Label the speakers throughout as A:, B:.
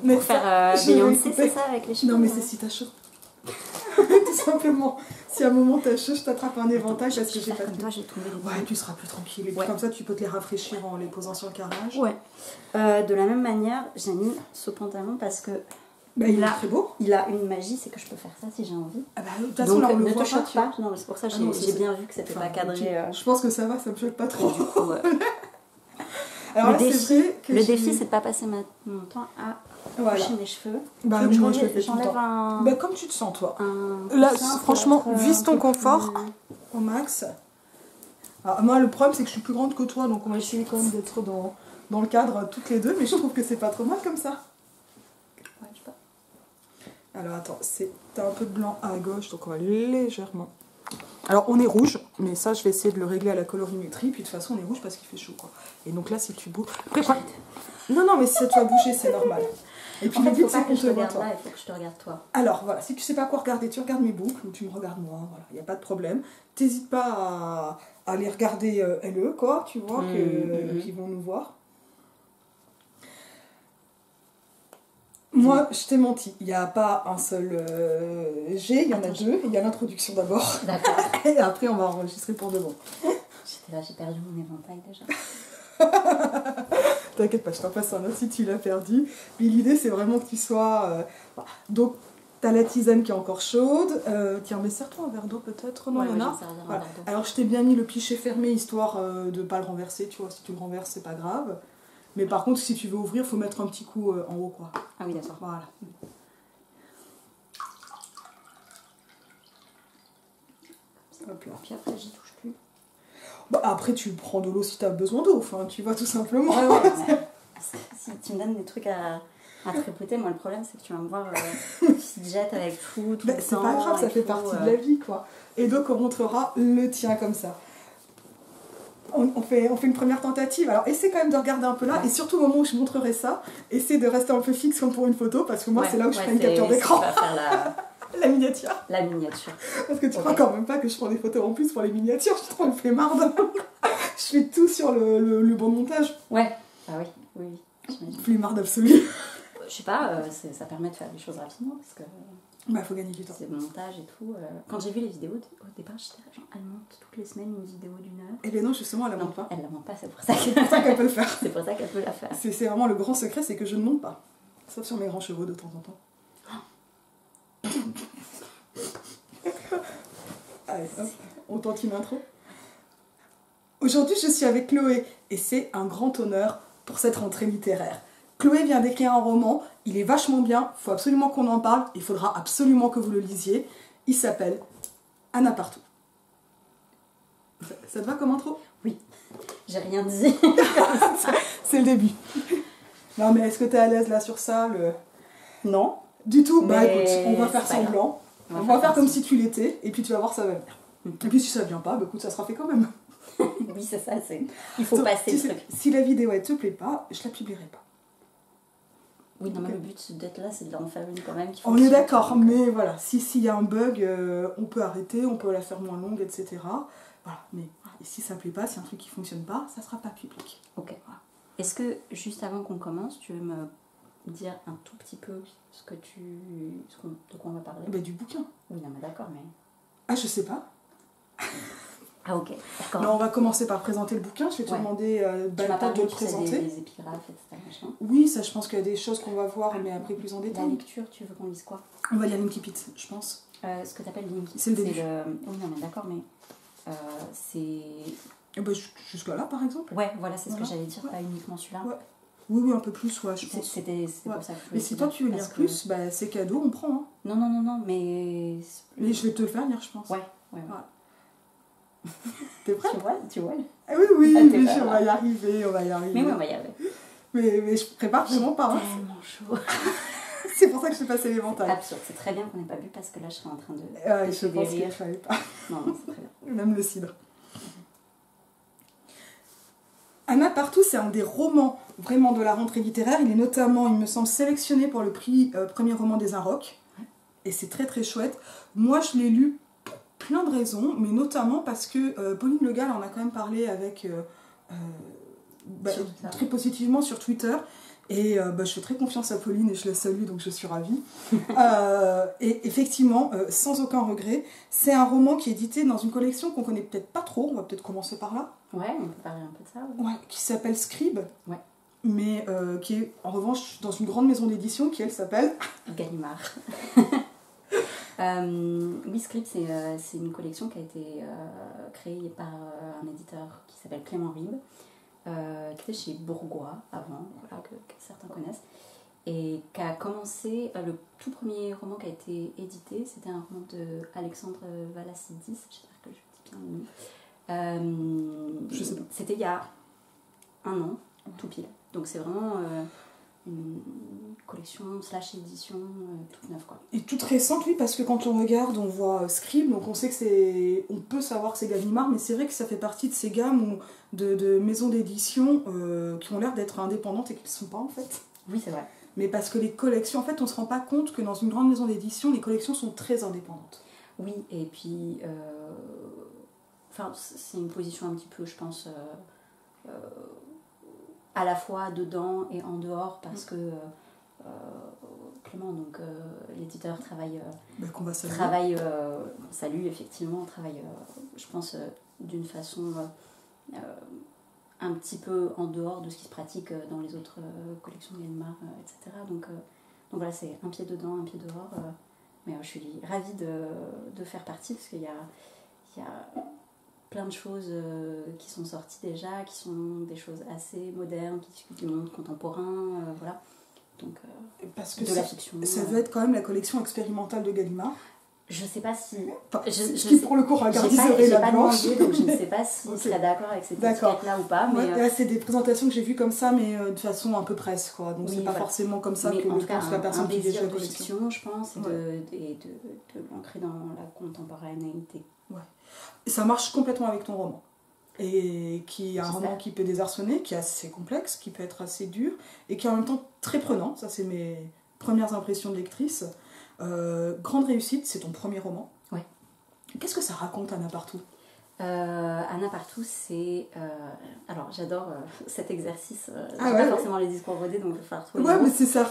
A: Mais
B: pour faire Beyoncé, c'est ça, avec les cheveux?
A: Non, mais c'est si t'as chaud. Tout simplement. Si à un moment t'as chaud, je t'attrape un éventail parce que j'ai pas
B: comme toi, j'ai tombé les
A: Ouais, tu seras plus tranquille. Et puis comme ça, tu peux te les rafraîchir en les posant sur le carrelage.
B: Ouais. De la même manière, j'ai mis ce pantalon parce que
A: il est très beau.
B: Il a une magie, c'est que je peux faire ça si j'ai envie.
A: Ah bah, de toute façon, là, on
B: ne te choque pas. Non, mais c'est pour ça que j'ai bien vu que c'était pas cadré.
A: Je pense que ça va, ça me choque pas trop.
B: Du coup,
A: alors
B: le défi, c'est de pas passer mon temps à coucher mes cheveux.
A: Bah, moi, je le fais tout le temps. Bah, comme tu te sens, toi. Là, franchement, vise ton confort au max. Alors, moi, le problème, c'est que je suis plus grande que toi, donc on va essayer quand même d'être dans le cadre toutes les deux, mais je trouve que c'est pas trop mal comme ça.
B: Ouais, je sais pas.
A: Alors, attends, t'as un peu de blanc à gauche, donc on va légèrement... Alors, on est rouge, mais ça, je vais essayer de le régler à la colorimétrie, puis de toute façon, on est rouge parce qu'il fait chaud, quoi. Et donc là, si tu bouges... Après, non, mais si ça te va bouger, c'est normal. Et puis,
B: en fait,
A: le but, c'est qu'on te voit,
B: toi. Il faut que je te regarde, toi.
A: Alors, voilà, si tu sais pas quoi regarder, tu regardes mes boucles, ou tu me regardes moi, voilà, il n'y a pas de problème. T'hésites pas à les regarder elles, quoi, tu vois, qu'ils vont nous voir. Moi, je t'ai menti, il n'y a pas un seul G, il y en a deux. Il y a l'introduction d'abord.
B: D'accord.
A: Et après, on va enregistrer pour de bon.
B: J'étais là, j'ai perdu mon éventail déjà.
A: T'inquiète pas, je t'en passe un autre si tu l'as perdu. Mais l'idée, c'est vraiment que tu sois... Donc, t'as la tisane qui est encore chaude. Tiens, mais sers-toi un verre d'eau peut-être. Non, il y en a. Voilà. Alors, je t'ai bien mis le pichet fermé, histoire de ne pas le renverser. Tu vois, si tu le renverses, c'est pas grave. Mais par contre, si tu veux ouvrir, il faut mettre un petit coup en haut, quoi.
B: Ah oui, d'accord.
A: Voilà. Hop là.
B: Puis après, j'y touche plus.
A: Bah, après, tu prends de l'eau si tu as besoin d'eau. Enfin, tu vois, tout simplement.
B: Ouais, si tu me donnes des trucs à tripoter, moi, le problème, c'est que tu vas me voir jette avec tout
A: bah,
B: le
A: c'est
B: temps.
A: pas grave, ça fait partie de la vie, quoi. Et donc, on montrera le tien comme ça. On fait une première tentative. Alors, essaie quand même de regarder un peu là. Ouais. Et surtout, au moment où je montrerai ça, essaie de rester un peu fixe comme pour une photo. Parce que moi, c'est là où je ferai une capture d'écran.
B: Tu vas faire
A: la miniature.
B: La miniature.
A: Parce que tu crois quand même pas que je prends des photos en plus pour les miniatures. Je suis trop une flemmarde. Je fais tout sur le bon montage.
B: Ouais. Ah oui.
A: Flemmarde absolue.
B: Je sais pas, ça permet de faire des choses rapidement. Parce que...
A: Bah, faut gagner du temps.
B: C'est le montage et tout. Quand j'ai vu les vidéos, au départ, j'étais genre, elle monte toutes les semaines une vidéo d'1 heure.
A: Eh bien non, justement, elle la monte pas.
B: Elle la monte pas, c'est pour ça
A: qu'elle peut le faire.
B: C'est pour ça qu'elle peut la faire.
A: C'est vraiment le grand secret, c'est que je ne monte pas. Sauf sur mes grands chevaux de temps en temps. Allez, hop, on tente une intro. Aujourd'hui, je suis avec Chloé et c'est un grand honneur pour cette rentrée littéraire. Chloé vient d'écrire un roman, il est vachement bien, il faut absolument qu'on en parle, il faudra absolument que vous le lisiez. Il s'appelle Anna Partout. Ça te va comme intro?
B: Oui, j'ai rien dit.
A: C'est le début. Non mais est-ce que tu es à l'aise là sur ça
B: Non.
A: Du tout?
B: Mais...
A: Bah écoute, on va faire semblant. On va faire comme si tu l'étais, et puis tu vas voir, ça va venir. Et puis si ça vient pas, bah écoute, ça sera fait quand même.
B: Oui, c'est ça, il faut passer le truc.
A: Si la vidéo elle te plaît pas, je la publierai pas.
B: Oui, non, mais le but d'être là, c'est d'en faire une quand même.
A: On est d'accord, mais voilà, s'il y a un bug, on peut arrêter, on peut la faire moins longue, etc. Voilà, mais si ça plaît pas, si un truc qui fonctionne pas, ça sera pas public.
B: Ok. Voilà. Est-ce que, juste avant qu'on commence, tu veux me dire un tout petit peu de quoi on va parler?
A: Bah du bouquin.
B: Oui, non, mais d'accord, mais...
A: Ah, je sais pas.
B: Ah ok, d'accord.
A: Non, on va commencer par présenter le bouquin. Je vais te demander de le présenter.
B: Des épigraphes, etc. Machin.
A: Oui, ça, je pense qu'il y a des choses qu'on va voir, mais après plus en détail.
B: La lecture, tu veux qu'on lise quoi?
A: On va lire l'Inkipit, je pense.
B: Ce que tu appelles l'Inkipit,
A: c'est le début.
B: Oui, non, mais d'accord, mais c'est...
A: Bah, jusqu'à là, par exemple.
B: Ouais, voilà, c'est ce que j'allais dire, pas uniquement celui-là.
A: Ouais. Oui, un peu plus, ouais, je pense.
B: C'était pour ça que je voulais.
A: Mais si toi tu veux lire plus, bah, c'est cadeau, on prend. Hein.
B: Non, mais...
A: Mais je vais te le faire lire, je pense.
B: Ouais.
A: Voilà. T'es prête?
B: Tu vois.
A: Ah oui, mais on va y arriver,
B: Mais oui, on va y arriver.
A: Mais je prépare vraiment pas.
B: Tellement chaud.
A: C'est pour ça que je t'ai passé l'éventail.
B: Absurde, c'est très bien qu'on n'ait pas bu parce que là je serais en train de...
A: je pense qu'il fallait pas.
B: Non, c'est très bien.
A: Même le cidre. Anna Partout, c'est un des romans vraiment de la rentrée littéraire. Il est notamment, il me semble, sélectionné pour le prix premier roman des Inrocks. Et c'est très très chouette. Moi, je l'ai lu pour plein de raisons, mais notamment parce que Pauline Le Gall en a quand même parlé avec très positivement sur Twitter. Et je fais très confiance à Pauline et je la salue, donc je suis ravie. Et effectivement, sans aucun regret, c'est un roman qui est édité dans une collection qu'on connaît peut-être pas trop, on va peut-être commencer par là.
B: Ouais, on peut parler un peu de ça.
A: Ouais, qui s'appelle Scribe.
B: Ouais.
A: Mais qui est en revanche dans une grande maison d'édition qui elle s'appelle
B: Gallimard. Oui, Scribe, c'est une collection qui a été créée par un éditeur qui s'appelle Clément Ribes, qui était chez Bourgois avant, voilà, que certains connaissent, et qui a commencé, le tout premier roman qui a été édité, c'était un roman de Alexandre Valassidis, j'espère que je dis bien le nom.
A: Je sais pas.
B: C'était il y a un an, tout pile. Donc c'est vraiment une collection / édition toute neuve, quoi.
A: Et toute récente, oui, parce que quand on regarde, on voit Scribe, donc on sait que c'est... On peut savoir que c'est Gallimard, mais c'est vrai que ça fait partie de ces gammes de maisons d'édition qui ont l'air d'être indépendantes et qui ne le sont pas, en fait.
B: Oui, c'est vrai.
A: Mais parce que les collections, en fait, on ne se rend pas compte que dans une grande maison d'édition, les collections sont très indépendantes.
B: Oui, et puis... c'est une position un petit peu, je pense... à la fois dedans et en dehors, parce que Clément, donc l'éditeur, travaille effectivement, travaille, je pense, d'une façon un petit peu en dehors de ce qui se pratique dans les autres collections de Gallimard, etc. Donc voilà, c'est un pied dedans, un pied dehors, mais je suis ravie de faire partie, parce qu'il y a plein de choses qui sont sorties déjà, qui sont des choses assez modernes, qui discutent du monde contemporain, voilà. Donc,
A: parce que
B: de la fiction.
A: Ça veut être quand même la collection expérimentale de Gallimard.
B: Je sais pas si...
A: pour le coup, regarderait la blanche.
B: Donc je ne sais pas si je serais d'accord avec cette étiquette-là ou pas. Mais
A: là, c'est des présentations que j'ai vues comme ça, mais de façon un peu presse, quoi. Donc c'est pas forcément comme ça que je pense la personne qui dirige la collection.
B: Fiction, je pense, et de l'ancrer dans la contemporanéité.
A: Ouais. Et ça marche complètement avec ton roman. Et qui est un roman qui peut désarçonner, qui est assez complexe, qui peut être assez dur, et qui est en même temps très prenant. Ça, c'est mes premières impressions de lectrice. Grande réussite, c'est ton premier roman.
B: Ouais.
A: Qu'est-ce que ça raconte, Anna Partout ?
B: Anna Partout, c'est... alors, j'adore cet exercice.
A: Pas
B: forcément les discours rodés, donc je vais faire trouver.
A: Ouais, mais c'est ça,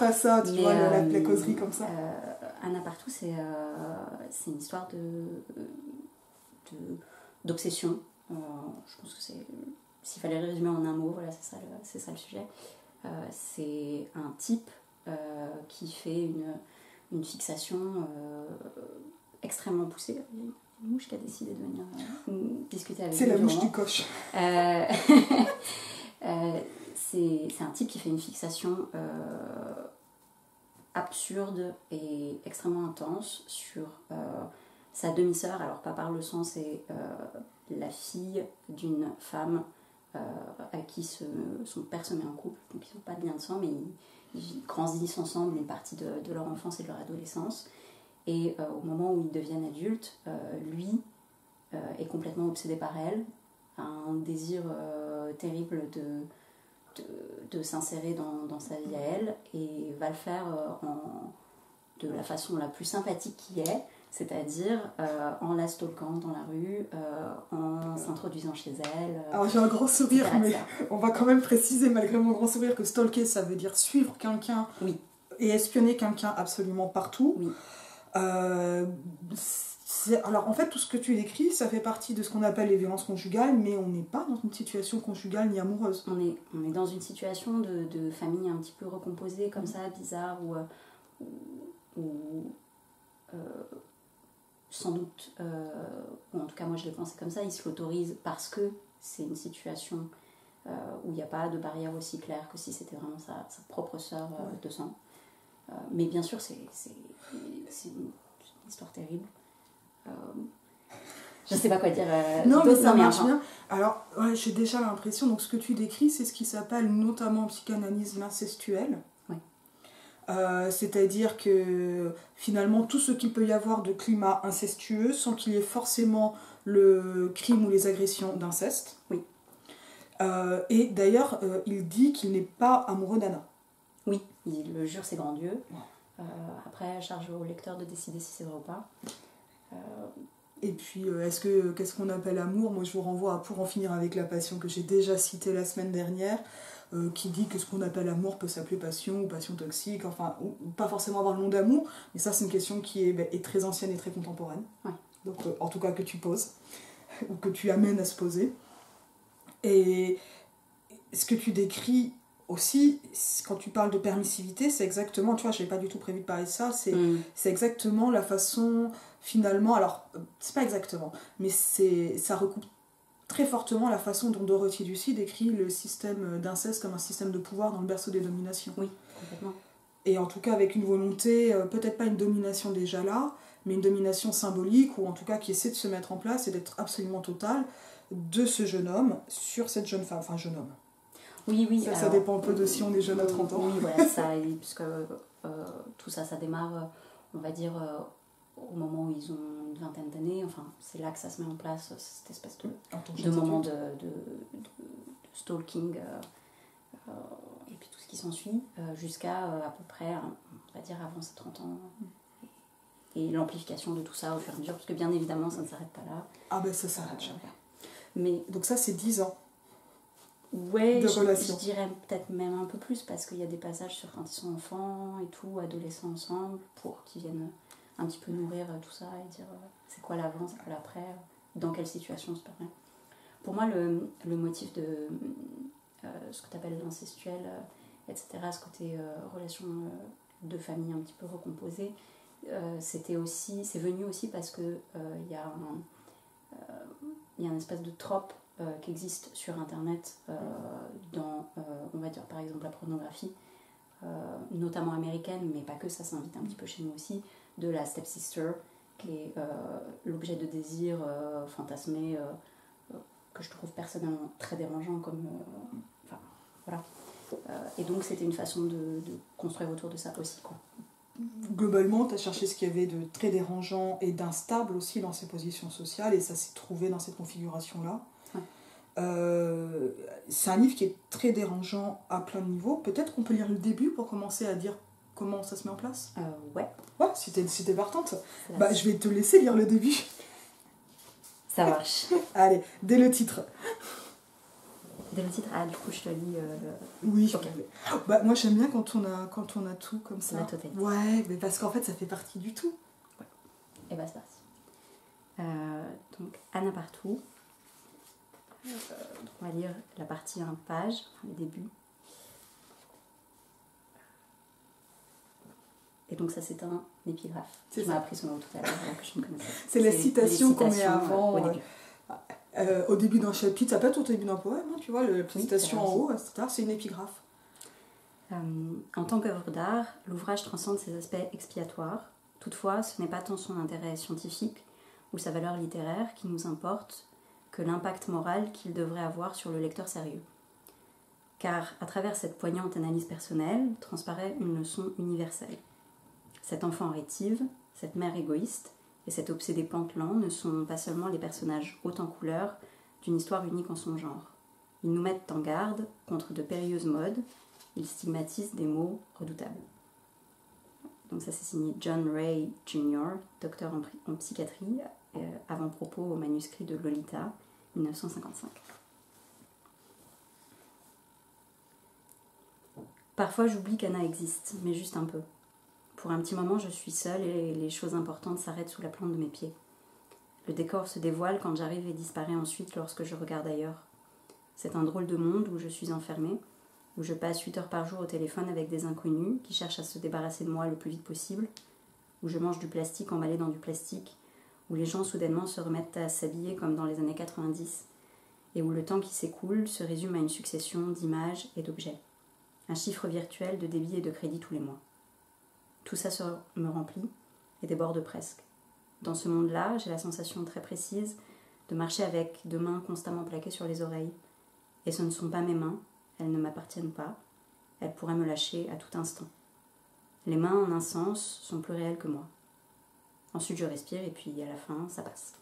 A: tu vois, la causerie comme ça.
B: Anna Partout, c'est une histoire d'obsession. Je pense que s'il fallait le résumer en un mot, voilà, c'est ça le sujet. C'est un type qui fait une fixation extrêmement poussée. Il y a une mouche qui a décidé de venir discuter avec nous.
A: C'est la mouche du coche.
B: C'est un type qui fait une fixation absurde et extrêmement intense sur sa demi-sœur, alors pas par le sang, c'est la fille d'une femme à qui son père se met en couple, donc ils n'ont pas de lien de sang, mais ils grandissent ensemble une partie de leur enfance et de leur adolescence. Et au moment où ils deviennent adultes, lui est complètement obsédé par elle, a un désir terrible de s'insérer dans sa vie à elle, et va le faire de la façon la plus sympathique qui est, c'est-à-dire en la stalkant dans la rue, en s'introduisant chez elle.
A: Alors j'ai un grand sourire, mais on va quand même préciser malgré mon grand sourire que stalker, ça veut dire suivre quelqu'un et espionner quelqu'un absolument partout.
B: Oui.
A: Alors en fait, tout ce que tu décris, ça fait partie de ce qu'on appelle les violences conjugales, mais on n'est pas dans une situation conjugale ni amoureuse.
B: On est dans une situation de famille un petit peu recomposée, comme ça, bizarre, où sans doute, ou en tout cas moi je l'ai pensé comme ça, il se l'autorise parce que c'est une situation où il n'y a pas de barrière aussi claire que si c'était vraiment sa propre sœur de sang. Mais bien sûr, c'est une histoire terrible. Je ne sais pas quoi dire.
A: Non, mais ça marche bien. Alors, j'ai déjà l'impression, donc ce que tu décris, c'est ce qui s'appelle notamment en psychanalyse l'incestuel. C'est-à-dire que finalement tout ce qu'il peut y avoir de climat incestueux sans qu'il y ait forcément le crime ou les agressions d'inceste.
B: Oui.
A: Et d'ailleurs, il dit qu'il n'est pas amoureux d'Anna.
B: Oui, il le jure, c'est grand Dieu. Après, charge au lecteur de décider si c'est vrai ou pas.
A: Et puis, qu'est-ce qu'on appelle amour ? Moi, je vous renvoie à Pour en finir avec la passion, que j'ai déjà cité la semaine dernière, qui dit que ce qu'on appelle amour peut s'appeler passion ou passion toxique, enfin, ou pas forcément avoir le nom d'amour, mais ça c'est une question qui est très ancienne et très contemporaine.
B: Ouais.
A: Donc en tout cas que tu poses, ou que tu amènes à se poser. Et ce que tu décris aussi, quand tu parles de permissivité, c'est exactement, tu vois, je n'avais pas du tout prévu de parler de ça, c'est exactement la façon, finalement, alors, c'est pas exactement, mais ça recoupe très fortement la façon dont Dorothy Ducy décrit le système d'inceste comme un système de pouvoir dans le berceau des dominations.
B: Oui, complètement.
A: Et en tout cas avec une volonté, peut-être pas une domination déjà là, mais une domination symbolique, ou en tout cas qui essaie de se mettre en place et d'être absolument totale de ce jeune homme sur cette jeune femme, enfin jeune homme.
B: Oui.
A: Ça dépend un peu de si on est jeune à 30 ans.
B: Oui, voilà, ça, puisque tout ça démarre, on va dire, au moment où ils ont une vingtaine d'années, enfin, c'est là que ça se met en place, cette espèce de moment de stalking, et puis tout ce qui s'ensuit, jusqu'à à peu près, on va dire, avant ses 30 ans. Et l'amplification de tout ça au fur et à mesure, parce que bien évidemment, ça ne s'arrête pas là.
A: Ah ben ça s'arrête jamais.
B: Mais,
A: donc ça, c'est 10 ans.
B: Ouais, je dirais peut-être même un peu plus, parce qu'il y a des passages sur quand ils sont enfants et tout, adolescents ensemble, pour qu'ils viennent un petit peu nourrir tout ça et dire c'est quoi l'avant, c'est quoi l'après, dans quelle situation se permet. Pour moi, le motif de ce que tu appelles l'incestuel, etc., ce côté relation de famille un petit peu recomposée, c'est venu aussi parce que il y a un espèce de trope qui existe sur internet dans, on va dire par exemple la pornographie, notamment américaine, mais pas que, ça s'invite un petit peu chez nous aussi, de la stepsister, qui est l'objet de désir fantasmé, que je trouve personnellement très dérangeant comme... enfin, voilà. Et donc c'était une façon de construire autour de ça aussi, quoi.
A: Globalement, tu as cherché ce qu'il y avait de très dérangeant et d'instable aussi dans ces positions sociales, et ça s'est trouvé dans cette configuration-là. Ouais. C'est un livre qui est très dérangeant à plein de niveaux. Peut-être qu'on peut lire le début pour commencer à dire comment ça se met en place.
B: Ouais.
A: Ouais, si t'es partante. Bah, je vais te laisser lire le début.
B: Ça marche.
A: Allez, dès le titre.
B: Dès le titre, du coup je te lis
A: oui, okay. Bah, moi j'aime bien quand on a tout comme ça.
B: La totalité.
A: Ouais, mais parce qu'en fait ça fait partie du tout.
B: Ouais. Et bah c'est parti. Donc Anna Partout. On va lire la partie 1 page, le début. Et donc ça c'est un épigraphe. Tu m'as appris son nom tout à l'heure alors que je ne connaissais pas.
A: C'est la citation qu'on met avant. Au début d'un chapitre, ça peut être au début d'un poème, hein, tu vois, la petite citation en haut, etc. C'est une épigraphe.
B: En tant qu'œuvre d'art, l'ouvrage transcende ses aspects expiatoires. Toutefois, ce n'est pas tant son intérêt scientifique ou sa valeur littéraire qui nous importe que l'impact moral qu'il devrait avoir sur le lecteur sérieux. Car, à travers cette poignante analyse personnelle, transparaît une leçon universelle. Cet enfant rétive, cette mère égoïste, et cet obsédé pantelant ne sont pas seulement les personnages hauts en couleur d'une histoire unique en son genre. Ils nous mettent en garde contre de périlleuses modes, ils stigmatisent des maux redoutables. Donc ça c'est signé John Ray Jr., docteur en psychiatrie, avant-propos au manuscrit de Lolita, 1955. Parfois j'oublie qu'Anna existe, mais juste un peu. Pour un petit moment, je suis seule et les choses importantes s'arrêtent sous la plante de mes pieds. Le décor se dévoile quand j'arrive et disparaît ensuite lorsque je regarde ailleurs. C'est un drôle de monde où je suis enfermée, où je passe 8 heures par jour au téléphone avec des inconnus qui cherchent à se débarrasser de moi le plus vite possible, où je mange du plastique emballé dans du plastique, où les gens soudainement se remettent à s'habiller comme dans les années 90, et où le temps qui s'écoule se résume à une succession d'images et d'objets. Un chiffre virtuel de débit et de crédit tous les mois. Tout ça me remplit et déborde presque. Dans ce monde-là, j'ai la sensation très précise de marcher avec 2 mains constamment plaquées sur les oreilles. Et ce ne sont pas mes mains, elles ne m'appartiennent pas, elles pourraient me lâcher à tout instant. Les mains, en un sens, sont plus réelles que moi. Ensuite, je respire et puis à la fin, ça passe.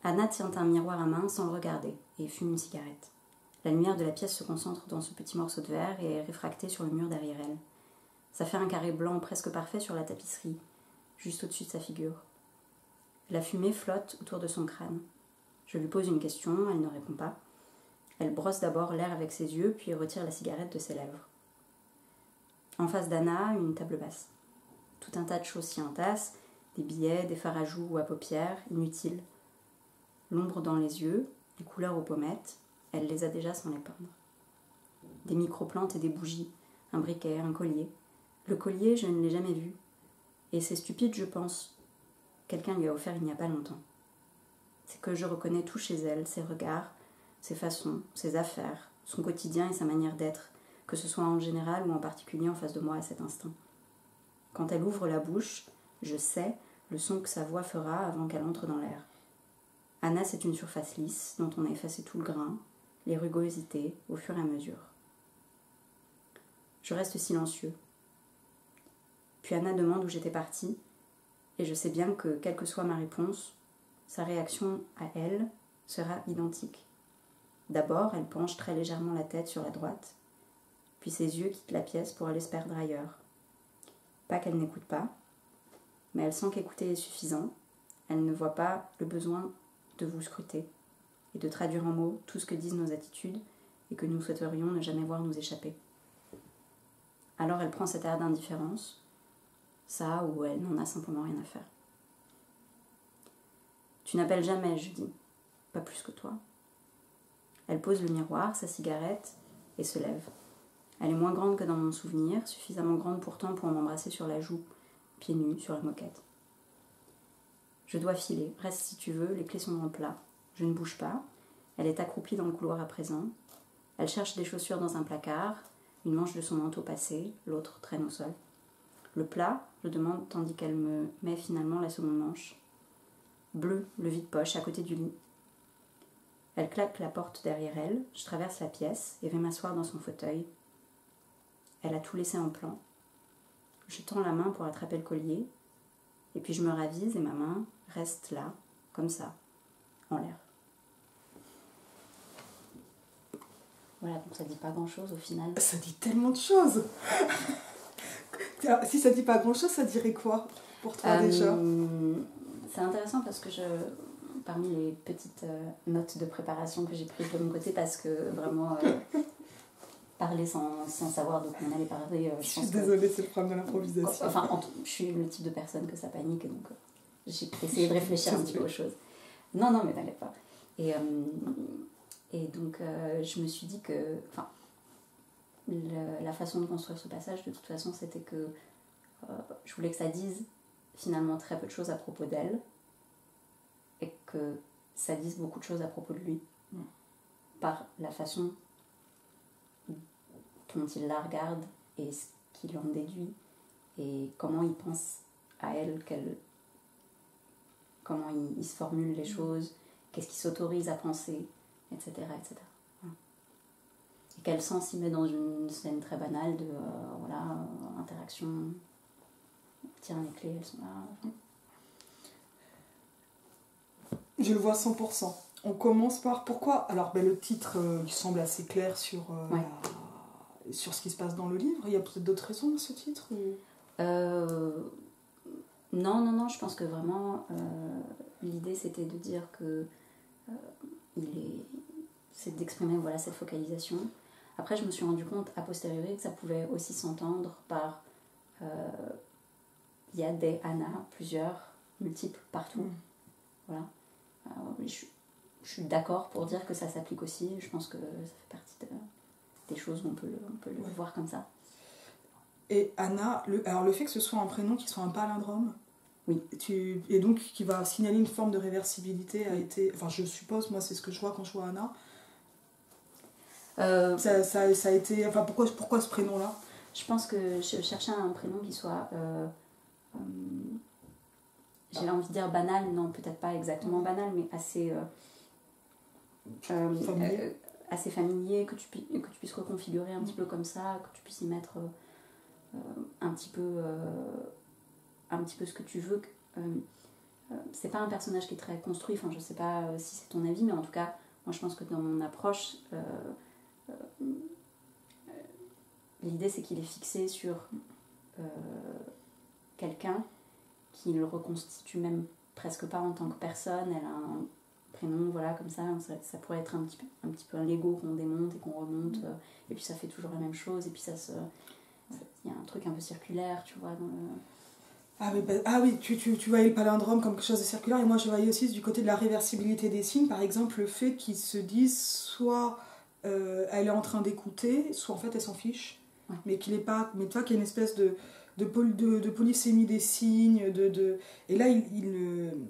B: Anna tient un miroir à main sans le regarder et fume une cigarette. La lumière de la pièce se concentre dans ce petit morceau de verre et est réfractée sur le mur derrière elle. Ça fait un carré blanc presque parfait sur la tapisserie, juste au-dessus de sa figure. La fumée flotte autour de son crâne. Je lui pose une question, elle ne répond pas. Elle brosse d'abord l'air avec ses yeux, puis retire la cigarette de ses lèvres. En face d'Anna, une table basse. Tout un tas de choses s'y entassent, des billets, des fards à joues ou à paupières, inutiles. L'ombre dans les yeux, les couleurs aux pommettes, elle les a déjà sans les peindre. Des micro-plantes et des bougies, un briquet, un collier. Le collier, je ne l'ai jamais vu. Et c'est stupide, je pense. Quelqu'un lui a offert il n'y a pas longtemps. C'est que je reconnais tout chez elle, ses regards, ses façons, ses affaires, son quotidien et sa manière d'être, que ce soit en général ou en particulier en face de moi à cet instant. Quand elle ouvre la bouche, je sais le son que sa voix fera avant qu'elle entre dans l'air. Anna, c'est une surface lisse dont on a effacé tout le grain, les rugosités, au fur et à mesure. Je reste silencieux. Puis Anna demande où j'étais partie, et je sais bien que, quelle que soit ma réponse, sa réaction à elle sera identique. D'abord, elle penche très légèrement la tête sur la droite, puis ses yeux quittent la pièce pour aller se perdre ailleurs. Pas qu'elle n'écoute pas, mais elle sent qu'écouter est suffisant. Elle ne voit pas le besoin de vous scruter et de traduire en mots tout ce que disent nos attitudes et que nous souhaiterions ne jamais voir nous échapper. Alors elle prend cet air d'indifférence, ça ou elle n'en a simplement rien à faire. Tu n'appelles jamais, je dis, pas plus que toi. Elle pose le miroir, sa cigarette et se lève. Elle est moins grande que dans mon souvenir, suffisamment grande pourtant pour m'embrasser sur la joue, pieds nus sur la moquette. Je dois filer, reste si tu veux, les clés sont dans le plat. Je ne bouge pas, elle est accroupie dans le couloir à présent. Elle cherche des chaussures dans un placard, une manche de son manteau passée, l'autre traîne au sol. Le plat, je demande tandis qu'elle me met finalement la seconde manche. Bleu, le vide-poche, à côté du lit. Elle claque la porte derrière elle, je traverse la pièce et vais m'asseoir dans son fauteuil. Elle a tout laissé en plan. Je tends la main pour attraper le collier, et puis je me ravise et ma main reste là, comme ça, en l'air. Voilà, donc ça dit pas grand-chose au final.
A: Ça dit tellement de choses. Si ça dit pas grand-chose, ça dirait quoi pour toi déjà?
B: C'est intéressant parce que parmi les petites notes de préparation que j'ai prises de mon côté, parce que vraiment parler sans savoir de quoi on allait parler.
A: Je suis désolée, c'est le problème de l'improvisation.
B: Enfin, je suis le type de personne que ça panique, donc j'ai essayé de réfléchir un petit peu aux choses. Non, mais t'inquiète pas. Et donc, je me suis dit que... la façon de construire ce passage, de toute façon, c'était que je voulais que ça dise finalement très peu de choses à propos d'elle et que ça dise beaucoup de choses à propos de lui par la façon dont il la regarde et ce qu'il en déduit et comment il pense à elle, comment il se formule les choses, qu'est-ce qu'il s'autorise à penser, etc. etc. Et quel sens il met dans une scène très banale de interaction, tiens les clés, elles sont là.
A: Je le vois 100%. On commence par pourquoi. Alors le titre il semble assez clair sur ce qui se passe dans le livre. Il y a peut-être d'autres raisons à ce titre
B: Non, je pense que vraiment l'idée c'était de dire que c'est d'exprimer cette focalisation. Après, je me suis rendu compte a posteriori que ça pouvait aussi s'entendre par il y a des Anna, plusieurs, multiples, partout. Voilà. Je suis d'accord pour dire que ça s'applique aussi. Je pense que ça fait partie des choses où on peut le voir comme ça.
A: Et Anna, le fait que ce soit un prénom qui soit un palindrome,
B: oui.
A: Et donc qui va signaler une forme de réversibilité a été... Enfin, je suppose, moi, c'est ce que je vois quand je vois Anna. Ça a été... Enfin, pourquoi ce prénom-là?
B: Je pense que je cherchais un prénom qui soit... j'ai envie de dire banal, non, peut-être pas exactement banal, mais assez... assez familier, que tu puisses reconfigurer un petit peu comme ça, que tu puisses y mettre un petit peu ce que tu veux. C'est pas un personnage qui est très construit, enfin je sais pas si c'est ton avis, mais en tout cas moi je pense que dans mon approche l'idée c'est qu'il est fixé sur quelqu'un qui le reconstitue même presque pas en tant que personne. Elle a prénom, voilà, comme ça pourrait être un petit peu un Lego qu'on démonte et qu'on remonte, et puis ça fait toujours la même chose, et puis il y a un truc un peu circulaire, tu vois, dans le...
A: Ah oui, tu voyais le palindrome comme quelque chose de circulaire, et moi je voyais aussi du côté de la réversibilité des signes, par exemple le fait qu'ils se disent soit elle est en train d'écouter, soit en fait elle s'en fiche,
B: ouais.
A: mais qu'il est pas, mais toi qu'il y a une espèce de polysémie des signes, et là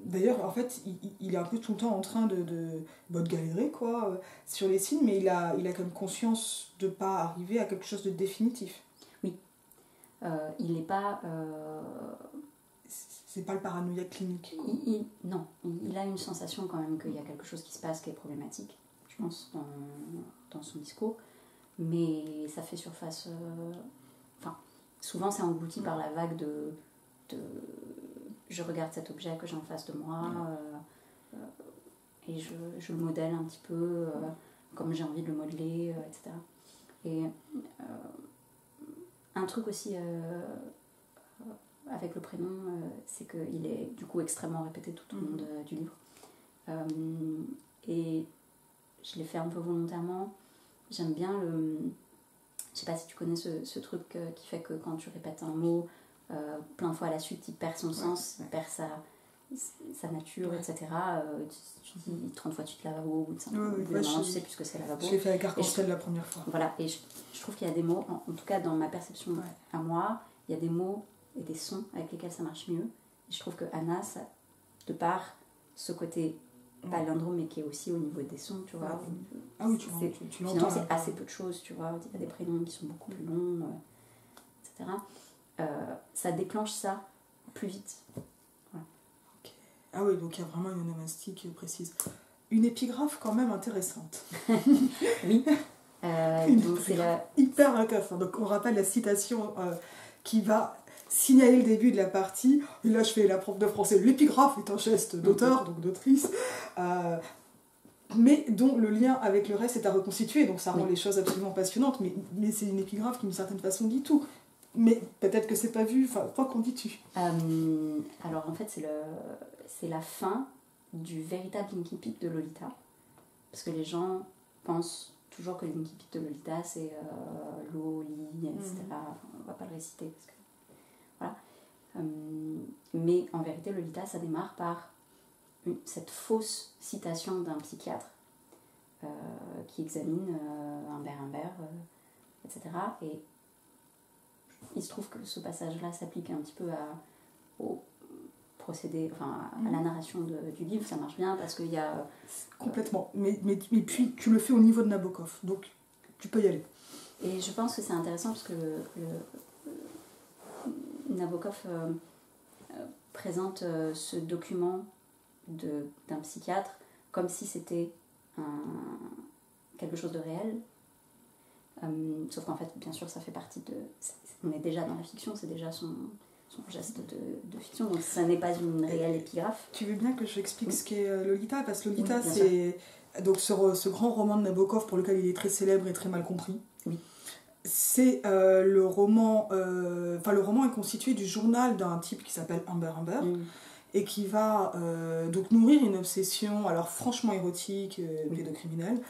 A: d'ailleurs en fait il est un peu tout le temps en train de galérer quoi, sur les signes, mais il a quand même conscience de pas arriver à quelque chose de définitif.
B: Oui, il n'est pas...
A: C'est pas le paranoïaque clinique.
B: Non, il a une sensation quand même qu'il y a quelque chose qui se passe qui est problématique, je pense, dans son discours, mais ça fait surface... Enfin, souvent c'est englouti par la vague de je regarde cet objet que j'ai en face de moi et je le modèle un petit peu comme j'ai envie de le modeler, etc. Et un truc aussi... avec le prénom, c'est qu'il est du coup extrêmement répété tout au long du livre. Et je l'ai fait un peu volontairement. J'aime bien je sais pas si tu connais ce truc qui fait que quand tu répètes un mot plein de fois à la suite, il perd son sens, il perd sa nature, etc. Tu dis 30 fois tu te lavabo, ou tu sais plus ce que c'est lavabo.
A: Je l'ai fait avec Arc-en-Ciel la première fois.
B: Voilà, et je trouve qu'il y a des mots, en tout cas dans ma perception à moi, il y a des mots et des sons avec lesquels ça marche mieux. Et je trouve que Anna, de par ce côté palindrome, mais qui est aussi au niveau des sons, tu vois.
A: Ah oui, tu l'entends.
B: Finalement, c'est assez peu de choses, tu vois. Il y a des prénoms qui sont beaucoup plus longs, etc. Ça déclenche ça plus vite. Voilà.
A: Okay. Ah oui, donc il y a vraiment une onomastique précise. Une épigraphe quand même intéressante.
B: Oui. Donc c'est
A: hyper intéressante. Donc on rappelle la citation qui va signaler le début de la partie. Et là je fais la prof de français. L'épigraphe est un geste d'auteur, donc d'autrice, mais dont le lien avec le reste est à reconstituer. Donc ça rend les choses absolument passionnantes. Mais c'est une épigraphe qui d'une certaine façon dit tout. Mais peut-être que c'est pas vu. Enfin, toi, qu'en dis-tu ?
B: Alors en fait c'est la fin du véritable Linky Pit de Lolita. Parce que les gens pensent toujours que le Linky Pit de Lolita c'est Loli, etc. Enfin, on va pas le réciter parce que voilà. Mais en vérité Lolita ça démarre par cette fausse citation d'un psychiatre qui examine Humbert, etc. Et il se trouve que ce passage-là s'applique un petit peu au procédé, enfin à la narration du livre, ça marche bien parce qu'il y a...
A: Complètement, mais puis tu le fais au niveau de Nabokov, donc tu peux y aller.
B: Et je pense que c'est intéressant parce que Nabokov présente ce document d'un psychiatre comme si c'était quelque chose de réel. Sauf qu'en fait, bien sûr, ça fait partie de... On est déjà dans la fiction, c'est déjà son geste de fiction, donc ça n'est pas une réelle épigraphe.
A: Tu veux bien que je explique ce qu'est Lolita ? Parce que Lolita, c'est donc ce grand roman de Nabokov pour lequel il est très célèbre et très mal compris.
B: Oui.
A: C'est le roman... le roman est constitué du journal d'un type qui s'appelle Humbert, et qui va donc nourrir une obsession, alors franchement érotique, pédocriminelle,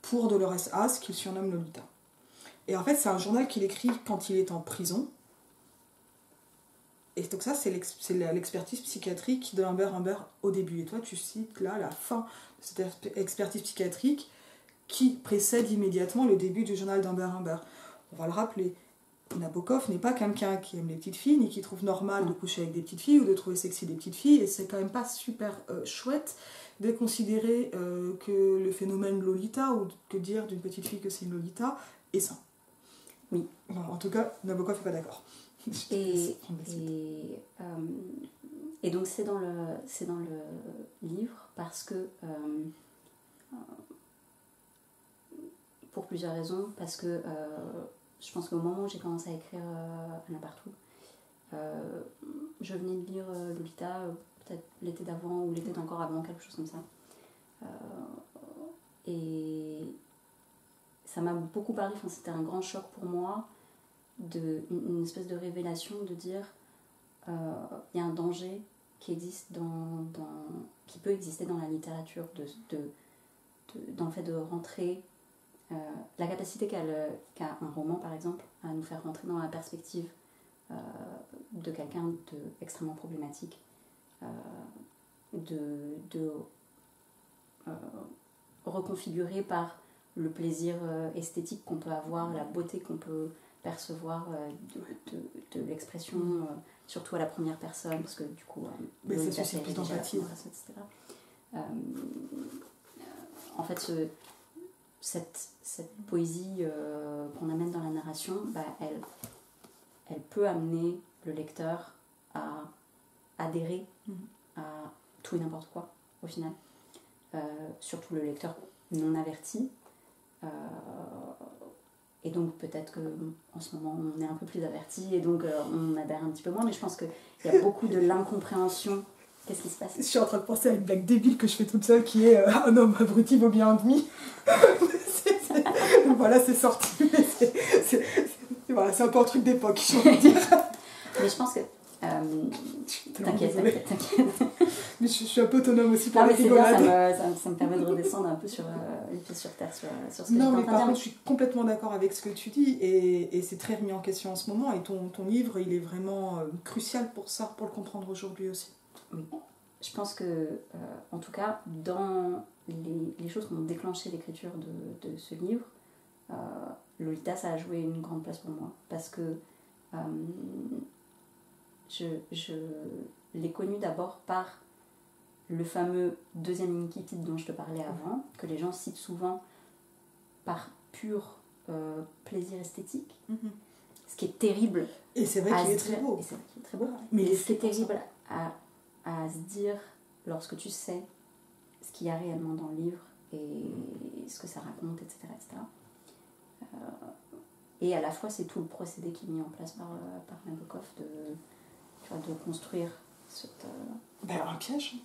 A: pour Dolores Haas, qu'il surnomme Lolita. Et en fait, c'est un journal qu'il écrit quand il est en prison. Et donc ça, c'est l'expertise psychiatrique de Humbert au début. Et toi, tu cites là la fin de cette expertise psychiatrique qui précède immédiatement le début du journal d'Humbert. On va le rappeler. Nabokov n'est pas quelqu'un qui aime les petites filles, ni qui trouve normal de coucher avec des petites filles ou de trouver sexy des petites filles. Et c'est quand même pas super chouette de considérer que le phénomène Lolita, ou que dire d'une petite fille que c'est une Lolita, est sain.
B: Oui.
A: Bon, en tout cas, Nabokov n'est pas d'accord.
B: Et donc c'est dans le livre parce que pour plusieurs raisons, parce que je pense qu'au moment où j'ai commencé à écrire Anna Partout, je venais de lire Lolita peut-être l'été d'avant ou l'été d'encore avant, quelque chose comme ça, et ça m'a beaucoup parlé. Enfin, c'était un grand choc pour moi, une espèce de révélation de dire il y a un danger qui peut exister dans la littérature, dans le fait de rentrer, la capacité qu'a un roman par exemple à nous faire rentrer dans la perspective de quelqu'un d'extrêmement problématique, reconfigurer par le plaisir esthétique qu'on peut avoir, la beauté qu'on peut percevoir de l'expression, surtout à la première personne, parce que du coup,
A: ça suscite plus d'empathie,
B: etc. En fait, cette poésie qu'on amène dans la narration, elle peut amener le lecteur à adhérer à tout et n'importe quoi, au final. Surtout le lecteur non averti. Et donc peut-être qu'en ce moment on est un peu plus averti et donc on adhère un petit peu moins, mais je pense qu'il y a beaucoup de l'incompréhension. Qu'est-ce qui se passe ?
A: Je suis en train de penser à une blague débile que je fais toute seule qui est un homme abruti vaut bien un demi. Voilà, c'est sorti. Voilà, c'est un peu un truc d'époque, j'ai envie de dire.
B: Mais je pense que... T'inquiète.
A: Mais je suis un peu autonome aussi pour
B: les
A: rigolades.
B: Ça me permet de redescendre un peu sur les pieds sur terre, sur ce que
A: non, mais par contre, je suis complètement d'accord avec ce que tu dis et c'est très remis en question en ce moment. Et ton livre, il est vraiment crucial pour ça, pour le comprendre aujourd'hui aussi.
B: Oui. Je pense que, en tout cas, dans les choses qui ont déclenché l'écriture de ce livre, Lolita, ça a joué une grande place pour moi. Parce que je l'ai connu d'abord par le fameux deuxième Inkipit dont je te parlais avant, que les gens citent souvent par pur plaisir esthétique, ce qui est terrible.
A: Et c'est vrai qu'il est très beau.
B: Mais ce qui est terrible à se dire lorsque tu sais ce qu'il y a réellement dans le livre et ce que ça raconte, etc. Et à la fois, c'est tout le procédé qui est mis en place par Nabokov de construire
A: un piège.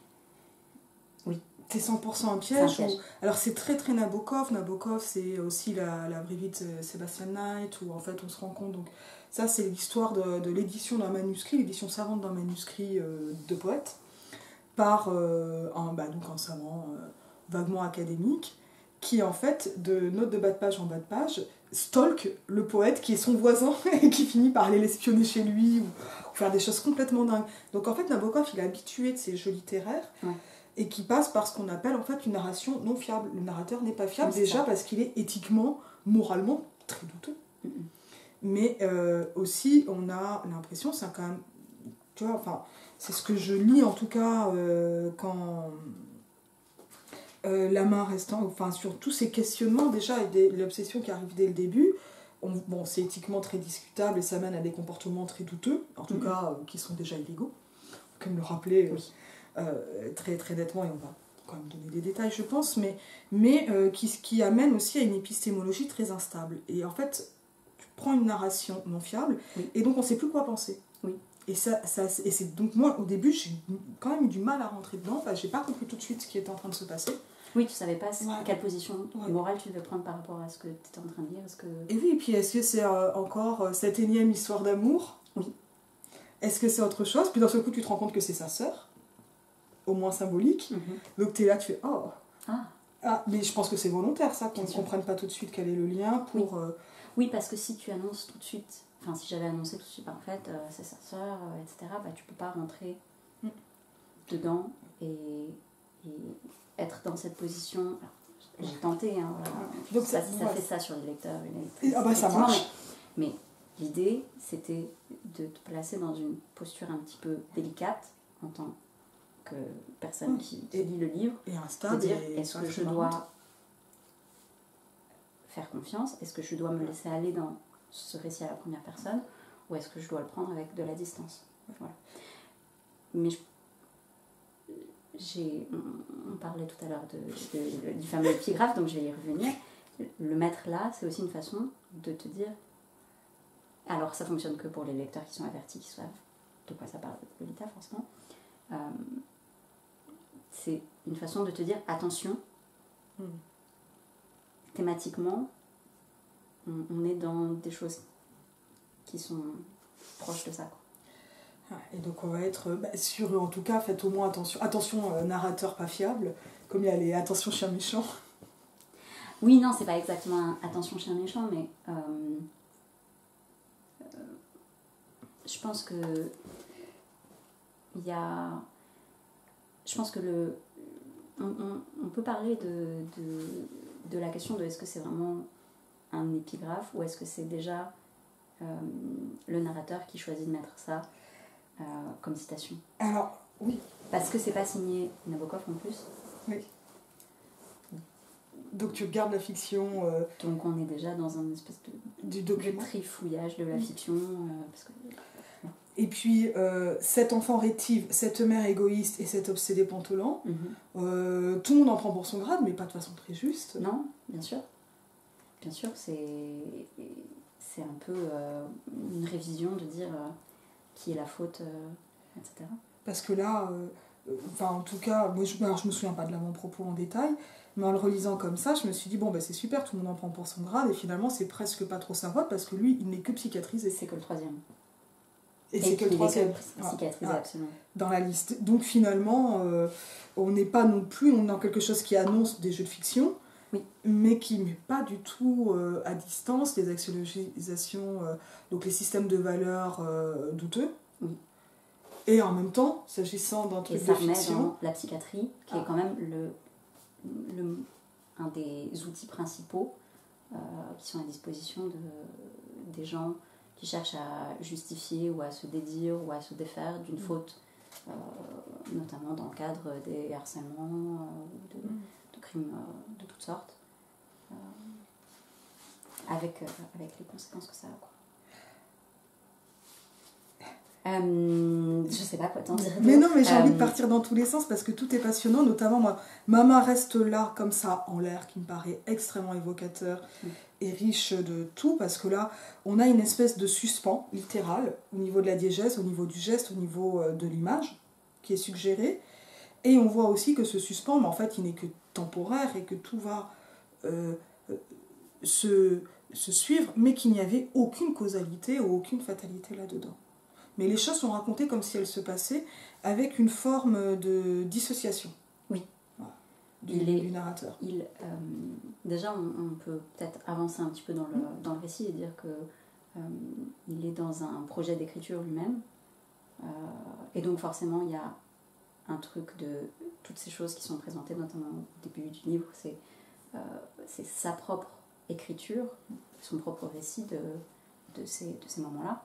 B: Oui.
A: C'est 100% un piège. Alors c'est très très Nabokov. Nabokov, c'est aussi la vraie vie de Sebastian Knight, où en fait on se rend compte. Donc, ça, c'est l'histoire de l'édition d'un manuscrit, l'édition savante d'un manuscrit de poète, par un savant vaguement académique, qui en fait, de note de bas de page en bas de page, stalk le poète qui est son voisin et qui finit par aller l'espionner chez lui ou faire des choses complètement dingues. Donc en fait, Nabokov, il est habitué de ces jeux littéraires.
B: Ouais.
A: Et qui passe par ce qu'on appelle en fait une narration non fiable. Le narrateur n'est pas fiable, déjà parce qu'il est éthiquement, moralement très douteux. Mais aussi, on a l'impression, c'est quand même, tu vois, enfin, c'est ce que je lis en tout cas quand la main restant, enfin, sur tous ces questionnements déjà et l'obsession qui arrive dès le début. C'est éthiquement très discutable et ça mène à des comportements très douteux, en tout cas qui sont déjà illégaux, comme le rappelait. Très, très nettement, et on va quand même donner des détails je pense, mais qui amène aussi à une épistémologie très instable. Et en fait, tu prends une narration non fiable, et donc on ne sait plus quoi penser.
B: Oui.
A: Et c'est donc moi au début j'ai quand même eu du mal à rentrer dedans, enfin, j'ai pas compris tout de suite ce qui était en train de se passer.
B: Oui, tu savais pas quelle position morale tu devais prendre par rapport à ce que tu étais en train de dire.
A: Et oui, et puis est-ce que c'est encore cette énième histoire d'amour ?
B: Oui.
A: Est-ce que c'est autre chose ? Puis d'un seul coup tu te rends compte que c'est sa sœur, au moins symbolique. Donc t'es là, tu fais mais je pense que c'est volontaire ça, qu'on ne comprenne pas tout de suite quel est le lien pour...
B: Oui, parce que si tu annonces tout de suite, enfin si j'avais annoncé tout de suite, en fait c'est sa sœur, etc., tu peux pas rentrer dedans et être dans cette position. Alors, j'ai tenté, donc ça fait ça sur les lecteurs.
A: Ça marche.
B: Mais l'idée, c'était de te placer dans une posture un petit peu délicate en tant que personne qui lit le livre,
A: et instable,
B: de dire est-ce que je dois faire confiance, est-ce que je dois me laisser aller dans ce récit à la première personne, ou est-ce que je dois le prendre avec de la distance. Voilà. Mais on parlait tout à l'heure du fameux épigraphe, donc je vais y revenir. Le mettre là, c'est aussi une façon de te dire, alors ça fonctionne que pour les lecteurs qui sont avertis, qui savent de quoi ça parle, Lolita forcément. C'est une façon de te dire attention, thématiquement on est dans des choses qui sont proches de ça, quoi.
A: Et donc on va être sur, en tout cas, faites au moins attention narrateur pas fiable, comme il y a les attention chien méchant.
B: Oui, non, c'est pas exactement un attention chien méchant, mais je pense que il y a, je pense que on peut parler de la question de est-ce que c'est vraiment un épigraphe ou est-ce que c'est déjà le narrateur qui choisit de mettre ça comme citation.
A: Alors, oui.
B: Parce que c'est pas signé Nabokov en plus.
A: Oui. Donc tu regardes la fiction...
B: Donc on est déjà dans un espèce de trifouillage de la fiction. Parce que...
A: Et puis, cet enfant rétive, cette mère égoïste et cet obsédé pantolant, tout le monde en prend pour son grade, mais pas de façon très juste.
B: Non, bien sûr. Bien sûr, c'est un peu une révision de dire qui est la faute, etc.
A: Parce que là, en tout cas, moi je me souviens pas de l'avant-propos en détail, mais en le relisant comme ça, je me suis dit, bon, c'est super, tout le monde en prend pour son grade, et finalement, c'est presque pas trop sa faute, parce que lui, il n'est que psychiatrisé.
B: C'est que le troisième.
A: Et c'est que le troisième.
B: Psychiatrisé, absolument.
A: Dans la liste. Donc finalement, on n'est pas non plus, on est dans quelque chose qui annonce des jeux de fiction,
B: oui.
A: Mais qui ne met pas du tout à distance les axiologisations, donc les systèmes de valeurs douteux.
B: Oui.
A: Et en même temps, s'agissant d'un truc de fiction...
B: dans la psychiatrie, qui est quand même un des outils principaux qui sont à disposition des gens qui cherchent à justifier ou à se dédire ou à se défaire d'une faute, notamment dans le cadre des harcèlements ou de crimes de toutes sortes, avec les conséquences que ça a, quoi. Je sais pas quoi t'en dire.
A: Mais non, mais j'ai envie de partir dans tous les sens parce que tout est passionnant, notamment moi. Mama reste là, comme ça, en l'air, qui me paraît extrêmement évocateur et riche de tout, parce que là, on a une espèce de suspens littéral au niveau de la diégèse, au niveau du geste, au niveau de l'image qui est suggérée. Et on voit aussi que ce suspens, mais en fait, il n'est que temporaire et que tout va se suivre, mais qu'il n'y avait aucune causalité ou aucune fatalité là-dedans. Mais les choses sont racontées comme si elles se passaient avec une forme de dissociation.
B: Oui.
A: Voilà, du narrateur.
B: Déjà, on peut peut-être avancer un petit peu dans le récit et dire que il est dans un projet d'écriture lui-même. Et donc forcément, il y a un truc de toutes ces choses qui sont présentées, notamment au début du livre, c'est sa propre écriture, son propre récit de ces moments-là.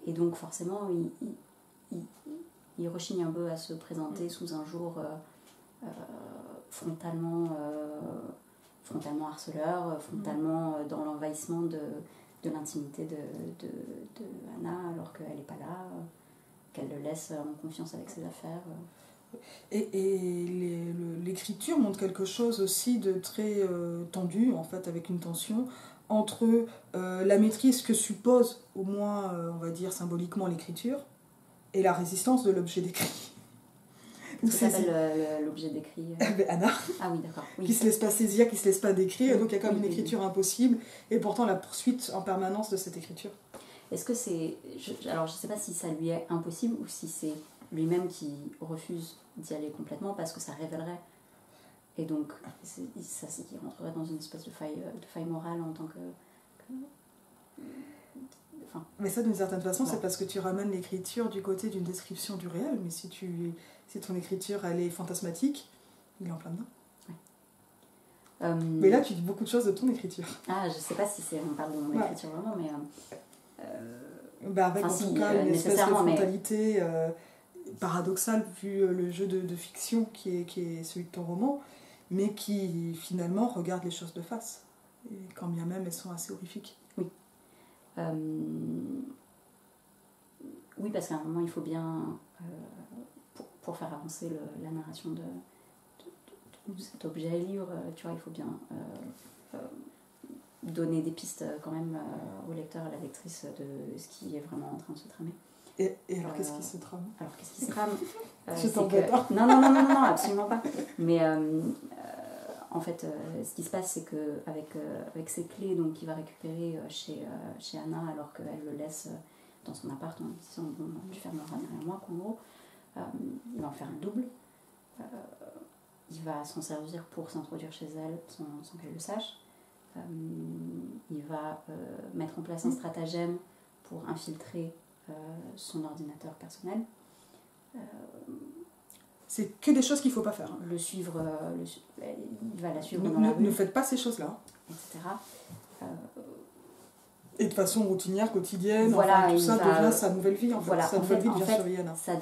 B: Et donc forcément il rechigne un peu à se présenter sous un jour frontalement harceleur, frontalement dans l'envahissement de l'intimité de Anna alors qu'elle n'est pas là, qu'elle le laisse en confiance avec ses affaires.
A: Et l'écriture montre quelque chose aussi de très tendu, en fait, avec une tension entre la maîtrise que suppose, au moins, on va dire symboliquement, l'écriture, et la résistance de l'objet décrit.
B: Ça s'appelle l'objet décrit
A: Anna.
B: Ah oui, d'accord. Oui.
A: Qui se laisse pas saisir, qui se laisse pas décrire, donc il y a comme une écriture impossible, et pourtant la poursuite en permanence de cette écriture.
B: Est-ce que c'est... Alors je sais pas si ça lui est impossible, ou si c'est lui-même qui refuse d'y aller complètement, parce que ça révélerait. Et donc, il rentrerait dans une espèce de faille morale en tant que... Enfin.
A: Mais ça, d'une certaine façon, c'est parce que tu ramènes l'écriture du côté d'une description du réel, mais si ton écriture, elle est fantasmatique, il est en plein dedans. Ouais. Mais là, tu dis beaucoup de choses de ton écriture.
B: Ah, je sais pas si on parle de mon écriture vraiment, mais...
A: avec en tout cas une espèce de frontalité paradoxale, vu le jeu de fiction qui est celui de ton roman, mais qui finalement regarde les choses de face, et quand bien même elles sont assez horrifiques.
B: Oui. Oui, parce qu'à un moment il faut bien, pour faire avancer la narration de cet objet à livre, tu vois, il faut bien donner des pistes quand même au lecteur, à la lectrice de ce qui est vraiment en train de se tramer.
A: Et alors qu'est-ce qui se trame ?
B: Alors qu'est-ce qui se trame
A: Je t'embête pas.
B: Non, absolument pas. Mais en fait, ce qui se passe, c'est qu'avec ces clés donc, qu'il va récupérer chez Anna, alors qu'elle le laisse dans son appart en disant bon, tu fermeras derrière moi, qu'en gros, il va en faire un double. Il va s'en servir pour s'introduire chez elle sans qu'elle le sache. Il va mettre en place un stratagème pour infiltrer son ordinateur personnel.
A: C'est que des choses qu'il ne faut pas faire.
B: Le suivre, il va la suivre dans la rue.
A: Ne faites pas ces choses-là.
B: Etc.
A: Et de façon routinière, quotidienne,
B: voilà,
A: enfin, tout ça devient sa nouvelle vie. En fait.
B: Voilà,
A: sa nouvelle vie devient sur Yana.
B: Ça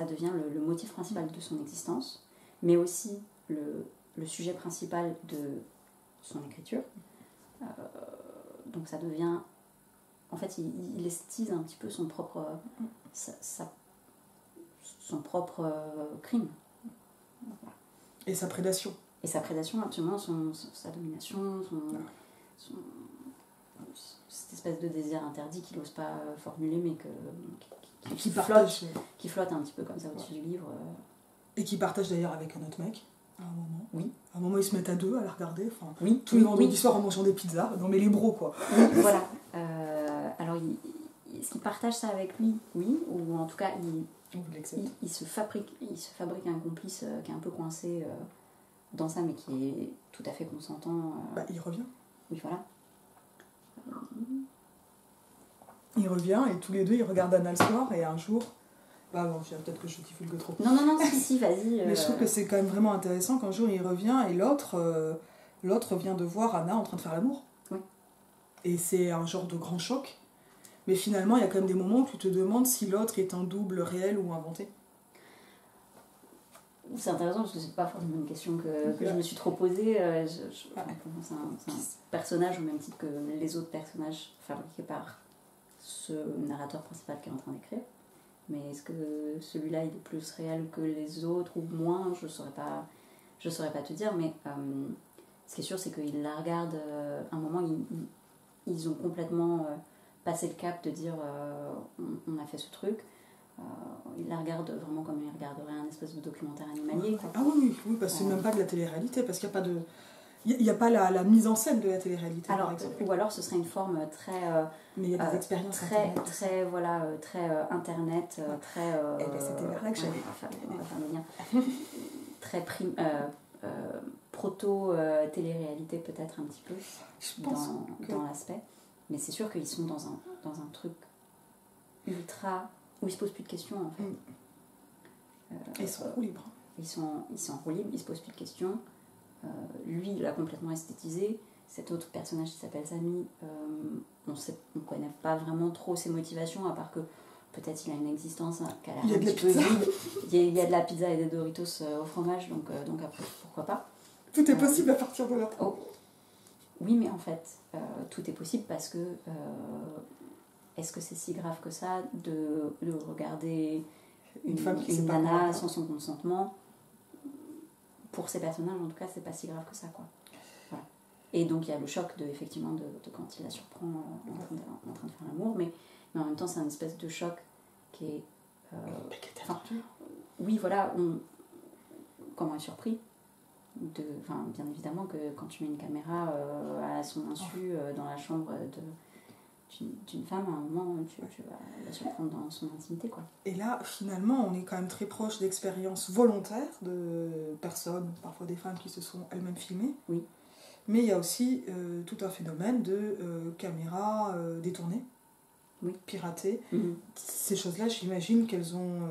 B: devient le motif principal de son existence, mais aussi le sujet principal de son écriture. Donc ça devient... En fait, il esthétise un petit peu son propre... son propre crime. Voilà.
A: Et sa prédation.
B: Et sa prédation, absolument, sa domination, cette espèce de désir interdit qu'il n'ose pas formuler, mais qui flotte un petit peu comme ça au-dessus du livre.
A: Et qui partage d'ailleurs avec un autre mec, à un moment.
B: Oui.
A: À un moment, ils se mettent à deux à la regarder. Enfin,
B: oui.
A: Tous les vendredis soirs en mangeant des pizzas. Non, mais les bros, quoi.
B: Oui, voilà. Alors, est-ce qu'il partage ça avec lui? Oui. Ou en tout cas, il se fabrique un complice qui est un peu coincé dans ça, mais qui est tout à fait consentant.
A: Il revient.
B: Oui, voilà.
A: Il revient et tous les deux ils regardent Anna le soir et un jour... bon, peut-être que je divulgue trop.
B: Non, si, vas-y.
A: Mais je trouve que c'est quand même vraiment intéressant qu'un jour il revient et l'autre vient de voir Anna en train de faire l'amour.
B: Oui.
A: Et c'est un genre de grand choc. Mais finalement, il y a quand même des moments où tu te demandes si l'autre est un double réel ou inventé.
B: C'est intéressant parce que c'est pas forcément une question que je me suis trop posée. C'est un personnage au même titre que les autres personnages fabriqués par ce narrateur principal qui est en train d'écrire. Mais est-ce que celui-là il est plus réel que les autres ou moins? Je saurais pas te dire. Mais ce qui est sûr, c'est qu'ils la regardent. À un moment, ils ont complètement passé le cap de dire on a fait ce truc. Ils la regardent vraiment comme ils regarderaient un espèce de documentaire animalier.
A: Ah oui, parce que c'est même pas de la télé-réalité, parce qu'il n'y a pas de... Il n'y a pas la mise en scène de la télé-réalité,
B: par exemple. Ou alors ce serait une forme très...
A: mais il y a des expériences
B: très internet, très...
A: c'était vers là que j'allais.
B: On va faire le lien. Très proto-télé-réalité peut-être un petit peu,
A: je pense
B: dans l'aspect. Mais c'est sûr qu'ils sont dans un truc ultra... où ils se posent plus de questions en fait.
A: Ils sont en roue libre.
B: Ils sont en roue libre, ils se posent plus de questions. Lui, il l'a complètement esthétisé. Cet autre personnage qui s'appelle Samy, on connaît pas vraiment trop ses motivations, à part que peut-être il a une existence qui a l'air un petit peu vide. Il y a de la pizza et des Doritos au fromage, donc après, pourquoi pas.
A: Tout est possible à partir de là.
B: Oh. Oui, mais en fait, tout est possible parce que est-ce que c'est si grave que ça de regarder une nana sans son consentement? Pour ces personnages, en tout cas, c'est pas si grave que ça, quoi. Voilà. Et donc, il y a le choc effectivement de quand il la surprend en train de faire l'amour, mais en même temps, c'est un espèce de choc qui est... oui, voilà, comment elle est surpris bien évidemment que quand tu mets une caméra à son insu dans la chambre d'une femme, à un moment, tu vas la surprendre dans son intimité, quoi.
A: Et là, finalement, on est quand même très proche d'expériences volontaires de personnes, parfois des femmes qui se sont elles-mêmes filmées.
B: Oui.
A: Mais il y a aussi tout un phénomène de caméras détournées, piratées.
B: Mm-hmm.
A: Ces choses-là, j'imagine qu'elles sont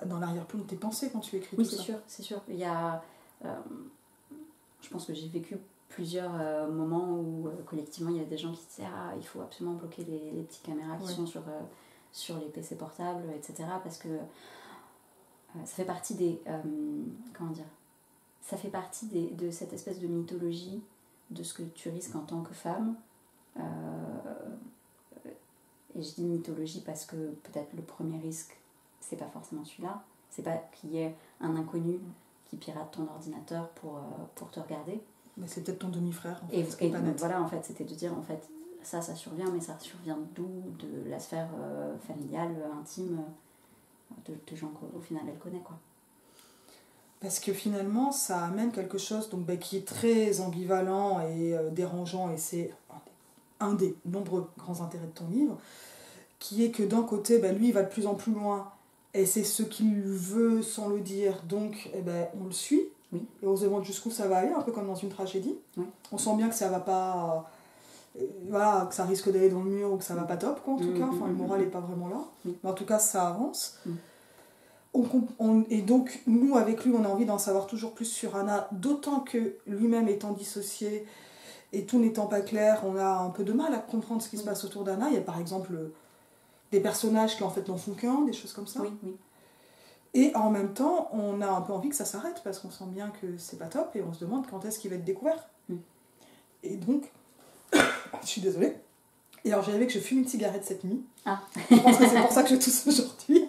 A: dans l'arrière-plan de tes pensées quand tu écris tout ça.
B: Oui, c'est sûr. Il y a... je pense que j'ai vécu plusieurs moments où collectivement il y a des gens qui disaient il faut absolument bloquer les petites caméras qui sont sur les PC portables, etc. parce que ça fait partie des ça fait partie de cette espèce de mythologie de ce que tu risques en tant que femme, et je dis mythologie parce que peut-être le premier risque c'est pas forcément celui-là, c'est pas qu'il y ait un inconnu qui pirate ton ordinateur pour te regarder.
A: Mais c'est peut-être ton demi-frère. En fait,
B: et donc, voilà, en fait, c'était de dire, en fait, ça survient, mais ça survient d'où? De la sphère familiale, intime, de gens qu'au final elle connaît, quoi.
A: Parce que finalement, ça amène quelque chose qui est très ambivalent et dérangeant, et c'est un des nombreux grands intérêts de ton livre, qui est que d'un côté, lui, il va de plus en plus loin, et c'est ce qu'il veut sans le dire, donc on le suit,
B: oui.
A: Et on se demande jusqu'où ça va aller, un peu comme dans une tragédie.
B: Oui.
A: On sent bien que ça va pas... voilà, que ça risque d'aller dans le mur, ou que ça va pas top, quoi, en tout cas. Enfin, le moral est pas vraiment là. Mais en tout cas, ça avance. Et donc, nous, avec lui, on a envie d'en savoir toujours plus sur Anna, d'autant que lui-même étant dissocié, et tout n'étant pas clair, on a un peu de mal à comprendre ce qui se passe autour d'Anna. Il y a par exemple des personnages qui en fait n'en font qu'un, des choses comme ça.
B: Oui, oui.
A: Et en même temps, on a un peu envie que ça s'arrête, parce qu'on sent bien que c'est pas top, et on se demande quand est-ce qu'il va être découvert. Et donc, je suis désolée. Et alors, j'ai rêvé que je fume une cigarette cette nuit.
B: Ah.
A: Je pense que c'est pour ça que je tousse aujourd'hui.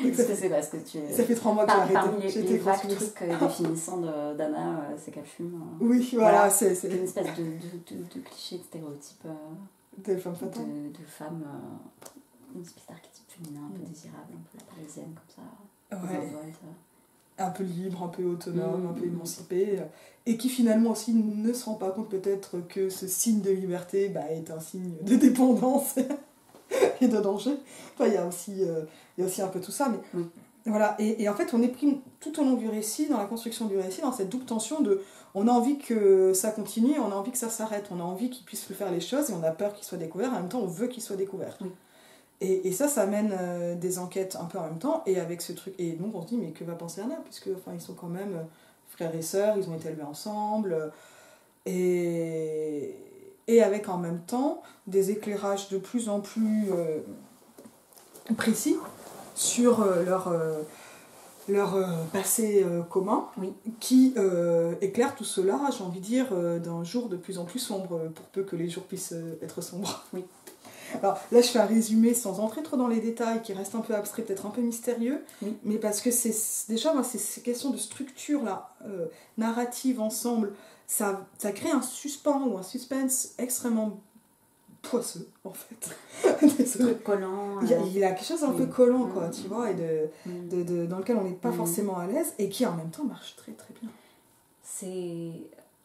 B: Donc c'est parce que tu es...
A: Ça fait 3 mois que j'ai arrêté.
B: Parmi les vagues trucs définissants d'Anna, c'est qu'elle fume.
A: Oui, voilà. C'est
B: une espèce de cliché, de stéréotype
A: de femme fatale.
B: De femme, une espèce d'archétype féminin un peu désirable, un peu la parisienne comme ça.
A: Ouais. Un peu libre, un peu autonome, un peu émancipée. Et qui finalement aussi ne se rend pas compte peut-être que ce signe de liberté est un signe de dépendance et de danger. Enfin, il y a aussi un peu tout ça. Mais voilà. Et en fait, on est pris tout au long du récit, dans la construction du récit, dans cette double tension de... On a envie que ça continue, on a envie que ça s'arrête, on a envie qu'il puisse faire les choses et on a peur qu'il soit découvert, en même temps on veut qu'il soit découvert.
B: Oui.
A: Et ça amène des enquêtes un peu en même temps, et avec ce truc... Et donc on se dit, mais que va penser Anna, puisque ils sont quand même frères et sœurs, ils ont été élevés ensemble, et avec en même temps des éclairages de plus en plus précis sur leur passé commun, qui éclaire tout cela, j'ai envie de dire, d'un jour de plus en plus sombre, pour peu que les jours puissent être sombres.
B: Oui.
A: Alors là, je fais un résumé sans entrer trop dans les détails, qui reste un peu abstrait, peut-être un peu mystérieux, mais parce que c'est déjà, moi, ces questions de structure là, narrative ensemble, ça crée un suspens ou un suspense extrêmement poisseux, en fait.
B: Collant.
A: Il y a quelque chose un peu collant, quoi, tu vois, et dans lequel on n'est pas forcément à l'aise, et qui en même temps marche très très bien.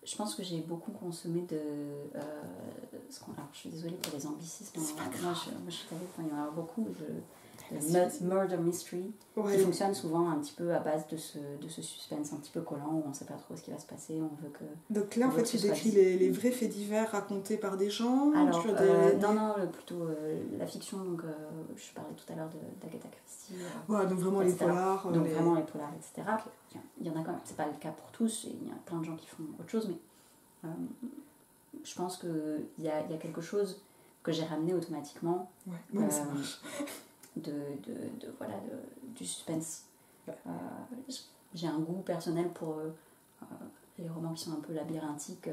B: Je pense que j'ai beaucoup consommé de... alors, je suis désolée pour les anglicismes. Moi, je suis désolée, il y en a beaucoup. Murder mystery, qui fonctionne souvent un petit peu à base de ce suspense un petit peu collant, où on ne sait pas trop ce qui va se passer, on veut que...
A: Donc là, en fait, tu décris les vrais faits divers racontés par des gens.
B: Alors, non, plutôt la fiction, donc je parlais tout à l'heure d'Agatha Christie.
A: Ouais, donc vraiment
B: etc.
A: les polars.
B: Donc vraiment les polars, etc. Okay. Il y en a quand même, c'est pas le cas pour tous, il y a plein de gens qui font autre chose, mais je pense qu'il y a quelque chose que j'ai ramené automatiquement.
A: Ouais, ça marche.
B: Du suspense. J'ai un goût personnel pour les romans qui sont un peu labyrinthiques,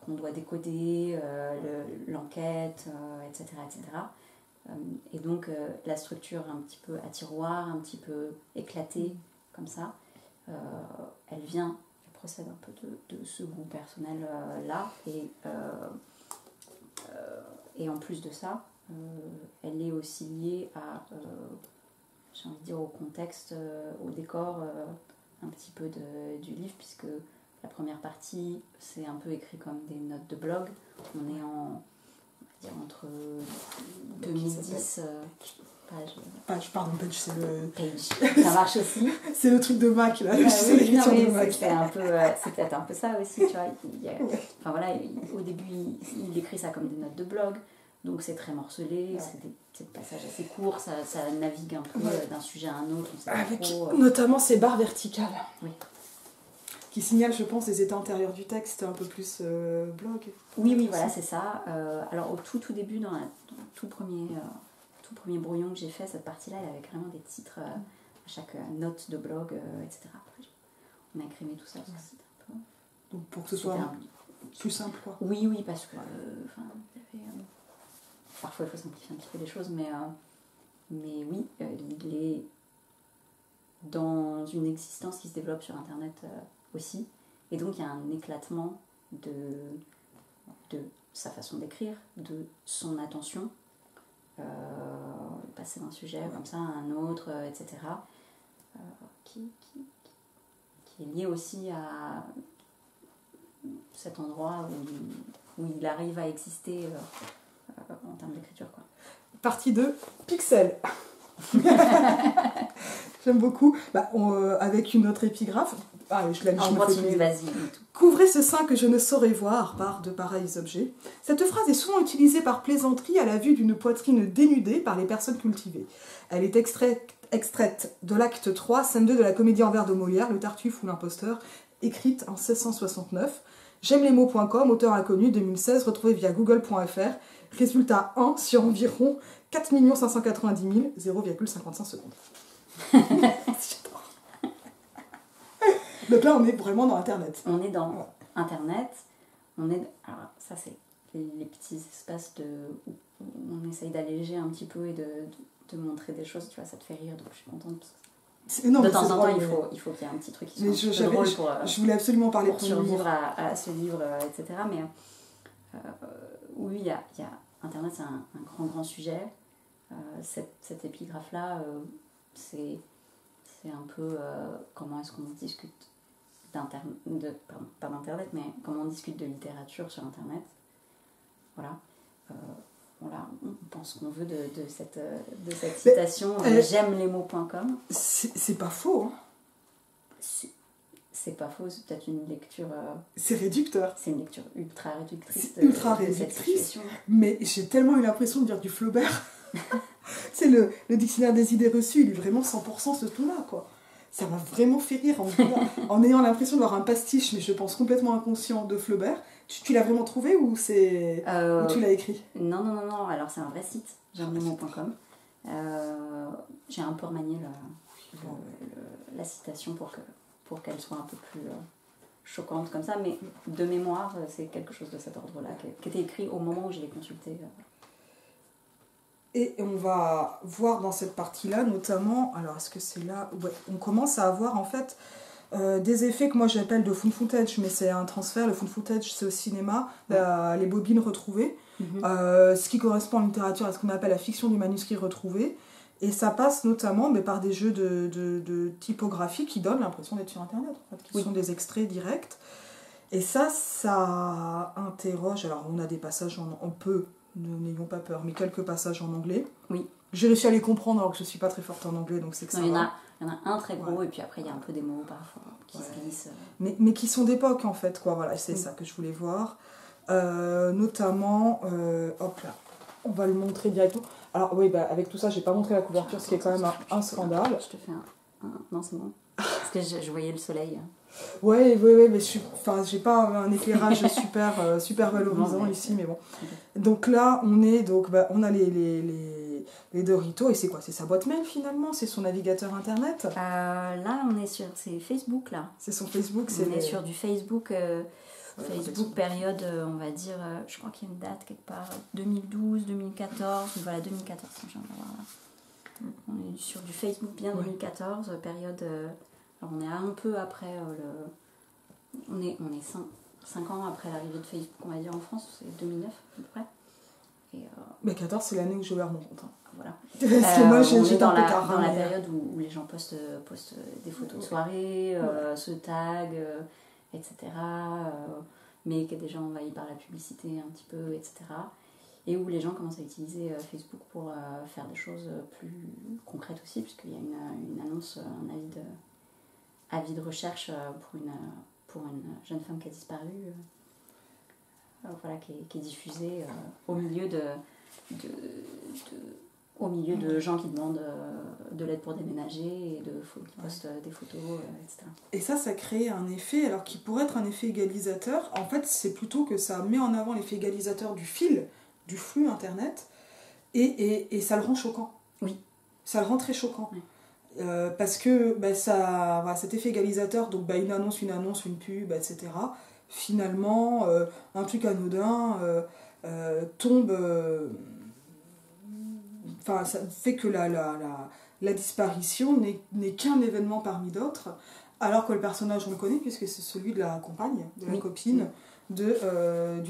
B: qu'on doit décoder, l'enquête, etc. Et donc la structure un petit peu à tiroir, un petit peu éclatée, comme ça, elle procède un peu de ce goût personnel là, et en plus de ça, elle est aussi liée à, j'ai envie de dire, au contexte, au décor un petit peu du livre, puisque la première partie, c'est un peu écrit comme des notes de blog. On est entre 2010...
A: Page, c'est le...
B: Page, ça marche aussi.
A: C'est le truc de Mac, là.
B: C'est peut-être un peu ça aussi, tu vois. Enfin voilà, au début, il écrit ça comme des notes de blog. Donc c'est très morcelé, c'est des passages assez courts, ça navigue un peu d'un sujet à un autre.
A: Avec notamment ces barres verticales.
B: Oui.
A: Qui signalent, je pense, les états antérieurs du texte, un peu plus blog.
B: Oui, voilà, c'est ça. Alors au tout début, dans le tout premier brouillon que j'ai fait, cette partie-là, il y avait vraiment des titres à chaque note de blog, etc. Après, on a écrimé tout ça, parce que c'était un peu...
A: Donc pour que ce soit plus simple, quoi.
B: Oui, parce que... parfois, il faut simplifier un petit peu les choses, mais oui, il est dans une existence qui se développe sur Internet aussi. Et donc, il y a un éclatement de sa façon d'écrire, de son attention, passer d'un sujet comme ça à un autre, etc. Qui est lié aussi à cet endroit où il arrive à exister en termes d'écriture, quoi.
A: Partie 2, Pixel. J'aime beaucoup. Avec une autre épigraphe. Je me fais plaisir.
B: Vas-y.
A: Couvrez ce sein que je ne saurais voir par de pareils objets. Cette phrase est souvent utilisée par plaisanterie à la vue d'une poitrine dénudée par les personnes cultivées. Elle est extraite de l'acte 3, scène 2 de la comédie en vers de Molière, Le Tartuffe ou l'imposteur, écrite en 1669. J'aime les mots.com, auteur inconnu, 2016, retrouvé via google.fr. Résultat 1 sur environ 4 590 000, 0,55 secondes. J'adore. Donc là, on est vraiment dans Internet.
B: On est dans Internet. Alors, ça, c'est les petits espaces où on essaye d'alléger un petit peu et de montrer des choses. Tu vois, ça te fait rire, donc je suis contente. De temps en temps, il faut qu'il y ait un petit truc qui soit drôle
A: je voulais absolument parler
B: pour survivre à ce livre, etc. Mais oui, il y a Internet, c'est un grand sujet. Cette épigraphe-là, c'est un peu comment est-ce qu'on discute pas d'Internet, mais comment on discute de littérature sur Internet. Voilà. On pense qu'on veut de cette citation j'aime les mots.com.
A: C'est pas faux, hein.
B: C'est pas faux, c'est peut-être une lecture...
A: c'est réducteur.
B: C'est une lecture ultra réductrice.
A: C'est ultra réductrice, mais j'ai tellement eu l'impression de dire du Flaubert. C'est le dictionnaire des idées reçues, il est vraiment 100% ce ton-là, quoi. Ça m'a vraiment fait rire en ayant l'impression d'avoir un pastiche, mais je pense complètement inconscient, de Flaubert. Tu l'as vraiment trouvé ou c'est ou tu l'as écrit?
B: Non, alors c'est un vrai site, j'aimelemot.com. J'ai un peu remanié la citation pour qu'elle soit un peu plus choquante comme ça, mais de mémoire, c'est quelque chose de cet ordre-là qui était écrit au moment où je l'ai consulté.
A: Et on va voir dans cette partie-là, notamment, alors est-ce que c'est là? Ouais, on commence à avoir en fait des effets que moi j'appelle de found footage, mais c'est un transfert. Le found footage, c'est au cinéma, les bobines retrouvées, ce qui correspond en littérature à ce qu'on appelle la fiction du manuscrit retrouvé. Et ça passe notamment par des jeux de typographie qui donnent l'impression d'être sur Internet, en fait, qui sont des extraits directs. Et ça interroge. Alors on a des passages on peut... N'ayons pas peur, mais quelques passages en anglais.
B: Oui.
A: J'ai réussi à les comprendre alors que je ne suis pas très forte en anglais, donc c'est que ça va.
B: Il y en a un très gros, et puis après il y a un peu des mots parfois qui se glissent.
A: Mais qui sont d'époque en fait, quoi. Voilà, c'est ça que je voulais voir. Notamment, hop là, on va le montrer directement. Alors oui, avec tout ça, j'ai pas montré la couverture, ce qui est quand même un scandale.
B: Je te fais un... Non, c'est bon. Parce que je voyais le soleil.
A: Ouais, mais j'ai pas un éclairage super valorisant ici, mais bon. Donc là, on a les Doritos, et c'est quoi? C'est sa boîte mail finalement? C'est son navigateur internet?
B: Là, on est c'est Facebook, là.
A: C'est son Facebook,
B: on est sur du Facebook, période, on va dire, je crois qu'il y a une date quelque part, 2012, 2014, voilà, 2014, je viens de voir là. On est sur du Facebook bien 2014, période... Alors on est un peu après on est 5 ans après l'arrivée de Facebook, on va dire, en France, c'est 2009 à peu près.
A: Mais 14, c'est l'année où j'ai ouvert mon compte.
B: Voilà.
A: Parce que moi, j'ai
B: dans la période où les gens postent des photos de soirée, se taguent, etc. Mais qui est déjà envahi par la publicité un petit peu, etc. Et où les gens commencent à utiliser Facebook pour faire des choses plus concrètes aussi, puisqu'il y a une annonce, un avis de recherche pour une jeune femme qui a disparu, voilà, qui est diffusée au milieu de gens qui demandent de l'aide pour déménager et qui postent des photos, etc.
A: Et ça crée un effet, alors qui pourrait être un effet égalisateur. En fait, c'est plutôt que ça met en avant l'effet égalisateur du fil, du flux internet, et ça le rend choquant.
B: Oui.
A: Ça le rend très choquant.
B: Oui.
A: Parce que cet effet égalisateur, donc une annonce, une pub, etc., finalement, un truc anodin tombe... ça fait que la disparition n'est qu'un événement parmi d'autres, alors que le personnage, on le connaît, puisque c'est celui de la compagne, de la copine, du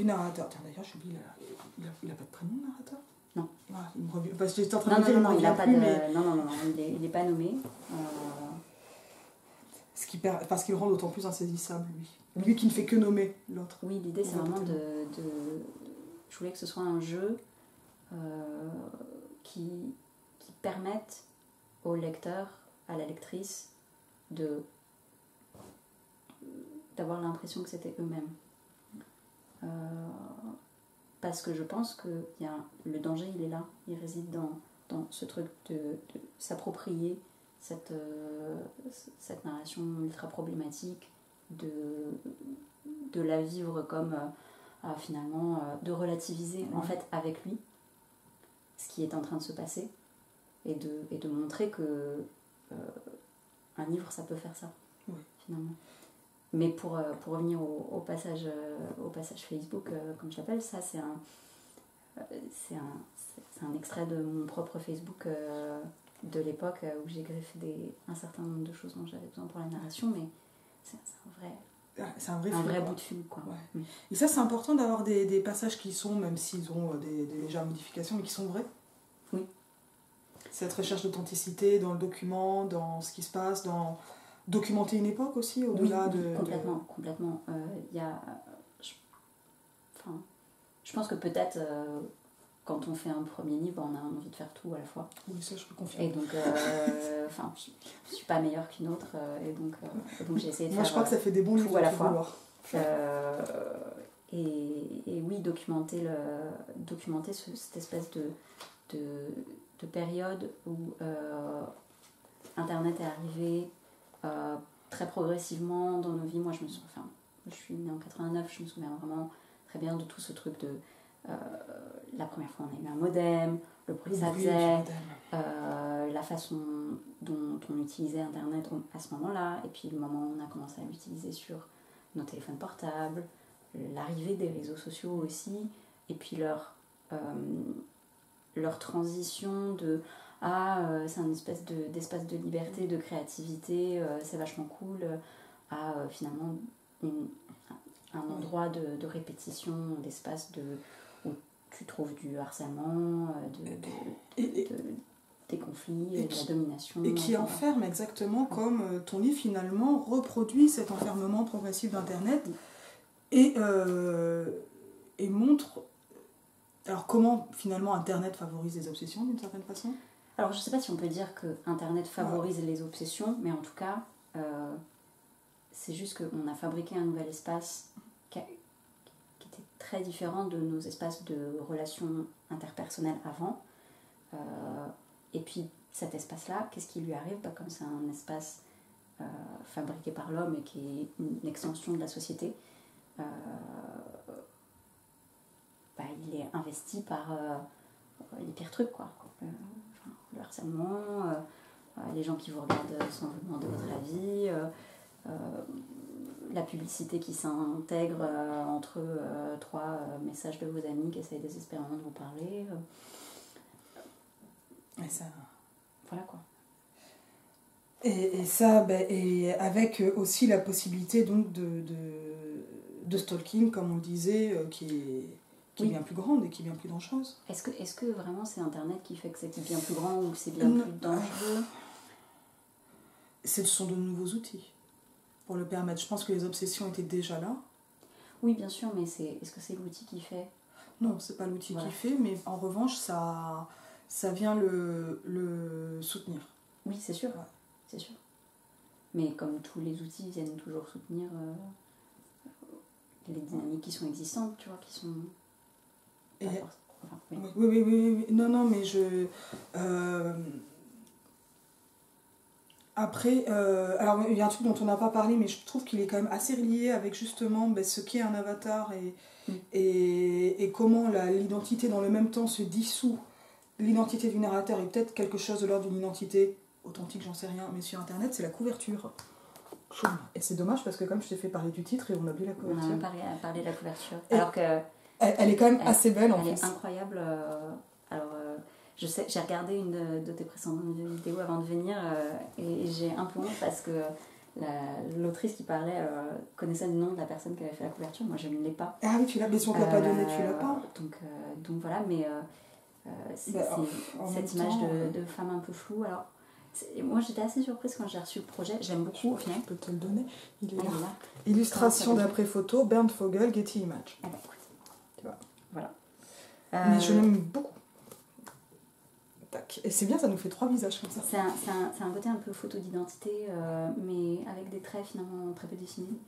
A: narrateur. Tiens, d'ailleurs, j'oublie, il n'a pas de prénom, le narrateur?
B: Non.
A: Voilà, il me revient, parce que j'étais en train de dire,
B: il n'a pas de... Non, il n'est pas nommé.
A: ce qui le rend d'autant plus insaisissable, lui qui ne fait que nommer l'autre.
B: Oui, l'idée c'est vraiment je voulais que ce soit un jeu qui permette au lecteur, à la lectrice, d'avoir l'impression que c'était eux-mêmes. Parce que je pense que le danger, il est là. Il réside dans ce truc de s'approprier cette narration ultra problématique, de la vivre comme finalement, de relativiser en fait avec lui ce qui est en train de se passer et de montrer que un livre ça peut faire ça, finalement. Mais pour revenir au passage Facebook, comme je l'appelle, ça c'est un extrait de mon propre Facebook de l'époque où j'ai greffé un certain nombre de choses dont j'avais besoin pour la narration, mais c'est un vrai bout de film, quoi.
A: Ouais. Et ça, c'est important d'avoir des passages qui sont, même s'ils ont des légères modifications, mais qui sont vrais.
B: Oui.
A: Cette recherche d'authenticité dans le document, dans ce qui se passe, dans documenter une époque aussi, au-delà de...
B: Complètement. Je pense que peut-être quand on fait un premier livre, on a envie de faire tout à la fois.
A: Oui, ça je peux confirmer.
B: Et donc, je suis pas meilleure qu'une autre, et donc j'ai essayé de
A: Moi, je crois que ça fait des bons livres
B: à la fois. Et oui, documenter cette espèce de période où Internet est arrivé très progressivement dans nos vies. Moi, je suis née en 89, je me souviens vraiment très bien de tout ce truc de la première fois on a eu un modem, le bruit que ça faisait, la façon dont on utilisait Internet à ce moment-là, et puis le moment où on a commencé à l'utiliser sur nos téléphones portables, l'arrivée des réseaux sociaux aussi, et puis leur transition de c'est un espèce d'espace de liberté, de créativité, c'est vachement cool, à finalement un endroit de répétition, d'espace où tu trouves du harcèlement, des conflits, de la domination.
A: Et qui enferme exactement comme ton livre finalement reproduit cet enfermement progressif d'Internet et montre alors comment finalement Internet favorise les obsessions d'une certaine façon.
B: Alors je ne sais pas si on peut dire que Internet favorise les obsessions, mais en tout cas c'est juste qu'on a fabriqué un nouvel espace qui était très différent de nos espaces de relations interpersonnelles avant. Et puis cet espace-là, qu'est-ce qui lui arrive ? Comme c'est un espace fabriqué par l'homme et qui est une extension de la société, il est investi par les pires trucs, quoi. Le harcèlement, les gens qui vous regardent sans vous demander votre avis, la publicité qui s'intègre entre trois messages de vos amis qui essayent désespérément de vous parler.
A: Et ça...
B: Voilà, quoi.
A: Et ça, et avec aussi la possibilité donc de stalking, comme on le disait, qui est bien plus grande et qui est bien plus dangereuse.
B: Est-ce que vraiment c'est Internet qui fait que c'est bien plus grand ou que c'est bien plus dangereux ?
A: Ce sont de nouveaux outils pour le permettre. Je pense que les obsessions étaient déjà là.
B: Oui, bien sûr, mais est-ce que c'est l'outil qui fait ?
A: Non, c'est pas l'outil qui fait, mais en revanche, ça vient le soutenir.
B: Oui, c'est sûr. Ouais. C'est sûr. Mais comme tous les outils viennent toujours soutenir les dynamiques qui sont existantes, tu vois, qui sont...
A: Oui. Non, mais après, alors il y a un truc dont on n'a pas parlé, mais je trouve qu'il est quand même assez lié avec justement ce qu'est un avatar et comment l'identité dans le même temps se dissout. L'identité du narrateur est peut-être quelque chose de l'ordre d'une identité authentique, j'en sais rien, mais sur Internet, c'est la couverture. Et c'est dommage parce que comme je t'ai fait parler du titre et on a oublié la couverture.
B: On a parlé de la couverture. Alors que...
A: Elle est quand même assez belle en fait.
B: Elle est incroyable. Je sais, j'ai regardé une de tes précédentes vidéos avant de venir et j'ai un peu honte parce que l'autrice qui parlait connaissait le nom de la personne qui avait fait la couverture. Moi, je ne l'ai pas.
A: Ah oui, tu l'as, mais si on ne l'a pas donné, tu l'as pas.
B: Donc voilà, mais c'est cette image de femme un peu floue. Alors, Moi j'étais assez surprise quand j'ai reçu le projet, j'aime beaucoup au final.
A: Je peux te le donner, il est là. Illustration d'après photo, Bernd Vogel, Getty Images.
B: Ah bah écoute,
A: tu vois.
B: Voilà.
A: Mais je l'aime beaucoup. Tac. Et c'est bien, ça nous fait 3 visages comme ça.
B: C'est un côté un peu photo d'identité, mais avec des traits finalement très peu dessinés.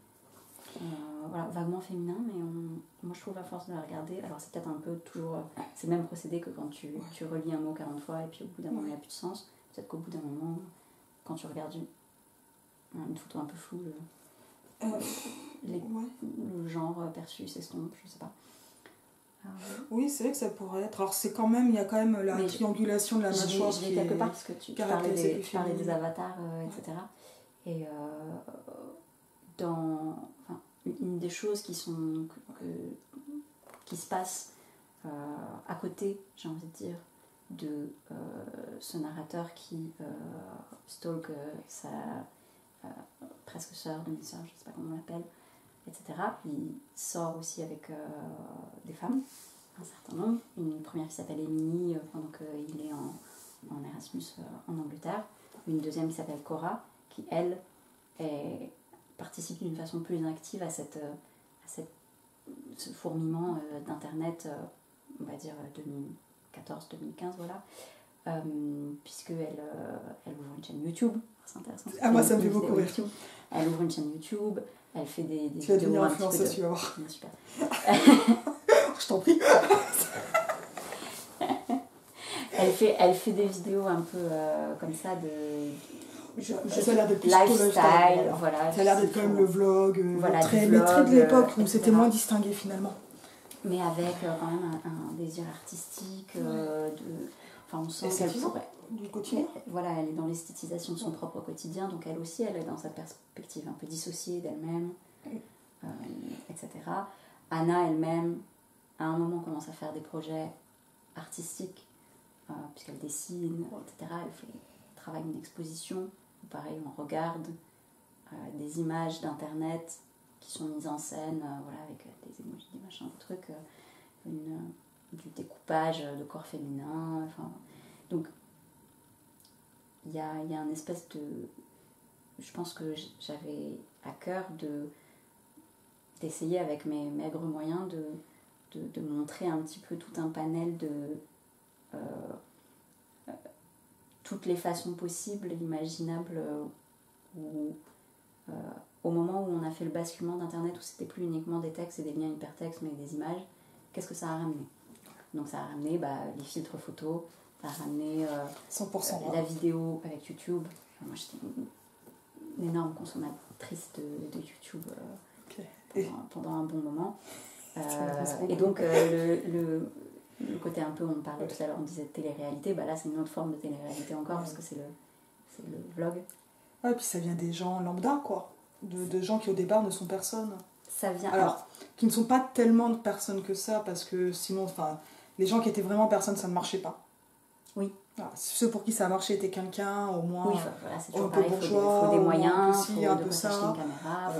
B: Voilà, vaguement féminin, mais moi je trouve à force de la regarder, alors c'est peut-être un peu toujours, c'est le même procédé que quand tu relis un mot 40 fois et puis au bout d'un moment il n'y a plus de sens. Peut-être qu'au bout d'un moment, quand tu regardes une photo un peu floue, le genre perçu s'estompe, je sais pas.
A: Oui, c'est vrai que ça pourrait être. Alors il y a quand même la triangulation de la mâchoire.
B: Je vais quelque part parce que tu parlais des avatars, etc. Et une des choses qui se passent à côté, j'ai envie de dire, de ce narrateur qui stalk sa presque sœur, demi-sœur, je ne sais pas comment on l'appelle, etc. Il sort aussi avec des femmes, un certain nombre. Une première qui s'appelle Émilie pendant qu'il est en Erasmus en Angleterre. Une deuxième qui s'appelle Cora, qui elle participe d'une façon plus active à ce fourmillement d'internet, on va dire 2014-2015, voilà, puisqu'elle ouvre une chaîne YouTube. C'est intéressant.
A: Moi ça me fait beaucoup rire.
B: Elle ouvre une chaîne YouTube, elle fait des
A: vidéos. Tu vas devenir influenceuse, tu vas voir.
B: Super.
A: Je t'en prie.
B: Elle fait des vidéos un peu comme ça
A: ça a l'air d'être plus
B: lifestyle, voilà.
A: Ça a l'air d'être quand même le vlog, les traits de l'époque où c'était moins distingué finalement.
B: Mais avec quand même un désir artistique, on sent qu'elle pourrait.
A: Du quotidien.
B: Voilà, elle est dans l'esthétisation de son propre quotidien, donc elle aussi, elle est dans sa perspective un peu dissociée d'elle-même, etc. Anna elle-même, à un moment, commence à faire des projets artistiques, puisqu'elle dessine, etc. Elle travaille une exposition, où pareil, on regarde des images d'internet qui sont mises en scène, avec des emojis, des machins, des trucs, du découpage de corps féminin, donc il y a un espèce de... Je pense que j'avais à cœur d'essayer avec mes maigres moyens de montrer un petit peu tout un panel de toutes les façons possibles, imaginables, au moment où on a fait le basculement d'internet, où c'était plus uniquement des textes et des liens hypertextes mais des images, qu'est-ce que ça a ramené? Donc ça a ramené les filtres photos, ça a ramené
A: 100%
B: la vidéo avec YouTube. Moi j'étais une énorme consommatrice de YouTube pendant un bon moment. Et donc le côté un peu, on parlait tout à l'heure, on disait télé-réalité, là c'est une autre forme de télé-réalité encore, parce que c'est le vlog.
A: Ouais, et puis ça vient des gens lambda, quoi. De gens qui au départ ne sont personne.
B: Ça vient...
A: Alors, qui ne sont pas tellement de personnes que ça, parce que sinon, les gens qui étaient vraiment personnes, ça ne marchait pas.
B: Oui.
A: Alors, ceux pour qui ça a marché étaient quelqu'un, au moins,
B: c'est toujours pareil, bourgeois, faut des moyens, faut
A: un peu ça,
B: une caméra,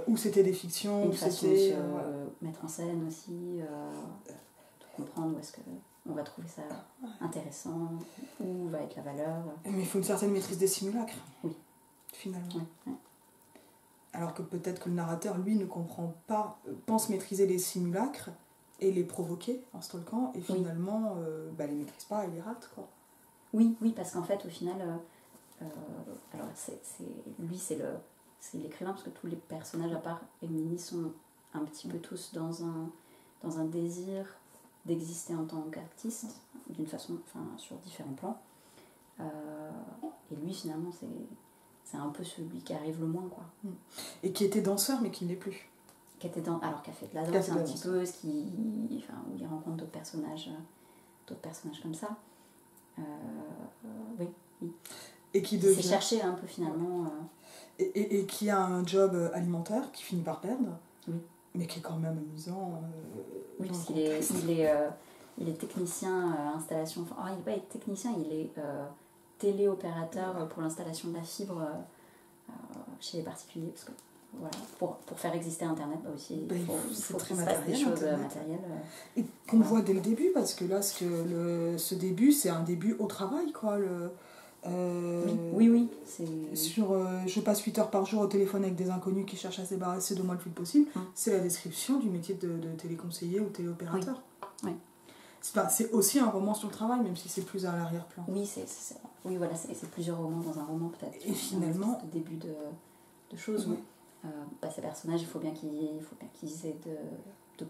A: ou c'était des fictions,
B: une façon de se mettre en scène aussi, de comprendre où est-ce qu'on va trouver ça intéressant, où va être la valeur.
A: Mais il faut une certaine maîtrise des simulacres.
B: Oui.
A: Finalement.
B: Oui.
A: Alors que peut-être que le narrateur, lui, ne comprend pas, pense maîtriser les simulacres et les provoquer en stalkant, et finalement, les maîtrise pas et les rate, quoi.
B: Oui, parce qu'en fait, au final, alors lui, c'est l'écrivain, parce que tous les personnages, à part Émilie, sont un petit peu tous dans un désir d'exister en tant qu'artiste, d'une façon, sur différents plans. Et lui, finalement, c'est un peu celui qui arrive le moins, quoi.
A: Et qui était danseur, mais qui ne l'est plus.
B: Qui a fait de la danse un petit peu, où il rencontre d'autres personnages comme ça. Oui.
A: Et qui devient...
B: s'est cherché un peu finalement.
A: Et qui a un job alimentaire, qui finit par perdre, mais qui est quand même amusant.
B: Oui, parce qu'il il est technicien installation. Il n'est pas technicien, il est téléopérateur pour l'installation de la fibre chez les particuliers, parce que pour faire exister Internet, aussi il faut qu'il se passe des choses matérielles.
A: Et qu'on voit dès le début, parce que là, ce début, c'est un début au travail, quoi.
B: Oui.
A: Je passe 8 heures par jour au téléphone avec des inconnus qui cherchent à se débarrasser de moi le plus possible. C'est la description du métier de téléconseiller ou téléopérateur.
B: Oui.
A: C'est aussi un roman sur le travail, même si c'est plus à l'arrière-plan.
B: Oui, c'est plusieurs romans dans un roman peut-être.
A: Et finalement...
B: Le début de choses où ces personnages, il faut bien qu'ils aient de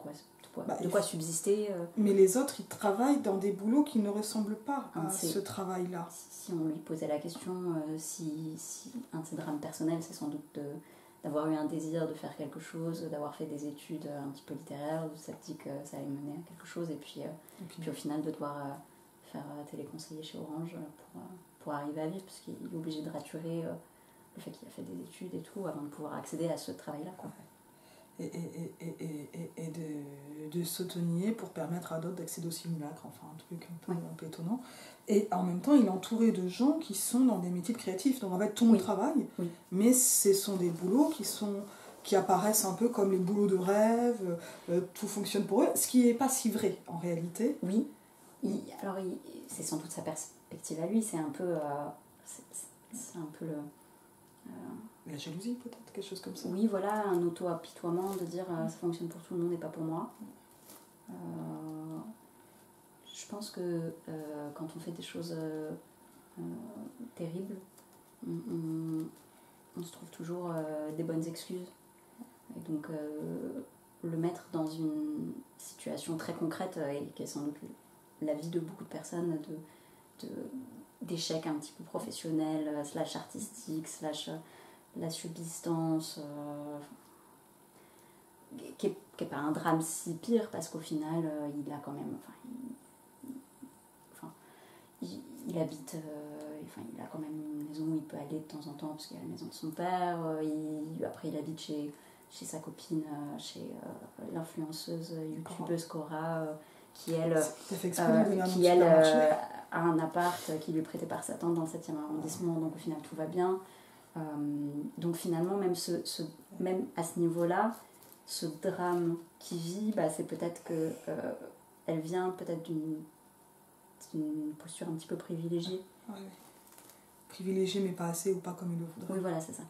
B: quoi subsister.
A: Mais les autres, ils travaillent dans des boulots qui ne ressemblent pas à ce travail-là.
B: Si on lui posait la question, si un de ses drames personnels, c'est sans doute d'avoir eu un désir de faire quelque chose, d'avoir fait des études un petit peu littéraires, où ça te dit que ça allait mener à quelque chose, et puis au final de devoir faire téléconseiller chez Orange pour arriver à vivre, parce qu'il est obligé de raturer le fait qu'il a fait des études et tout, avant de pouvoir accéder à ce travail-là, quoi.
A: Et de s'auto-nier pour permettre à d'autres d'accéder au simulacre, enfin un truc un peu étonnant. Et en même temps, il est entouré de gens qui sont dans des métiers créatifs. Donc en fait, tout le monde travaille, mais ce sont des boulots qui apparaissent un peu comme les boulots de rêve, tout fonctionne pour eux, ce qui n'est pas si vrai en réalité.
B: Oui, alors c'est sans doute sa perspective à lui, c'est un peu... c'est un peu le...
A: La jalousie peut-être, quelque chose comme ça.
B: Oui, voilà, un auto-apitoiement de dire ça fonctionne pour tout le monde et pas pour moi. Je pense que quand on fait des choses terribles, on se trouve toujours des bonnes excuses. Et donc le mettre dans une situation très concrète, et qui est sans doute la vie de beaucoup de personnes, d'échecs un petit peu professionnels, / artistiques, / la subsistance, qui est pas un drame si pire, parce qu'au final il a quand même, il habite, il a quand même une maison où il peut aller de temps en temps, parce qu'il y a la maison de son père, après il habite chez sa copine, chez l'influenceuse youtubeuse Cora, qui elle a un appart qui lui est prêté par sa tante dans le 7e arrondissement, donc au final tout va bien. Donc finalement, même à ce niveau-là, ce drame qui vit, c'est peut-être que elle vient peut-être d'une posture un petit peu privilégiée.
A: Ouais. Privilégiée, mais pas assez, ou pas comme il le voudrait.
B: Oui, voilà, c'est ça.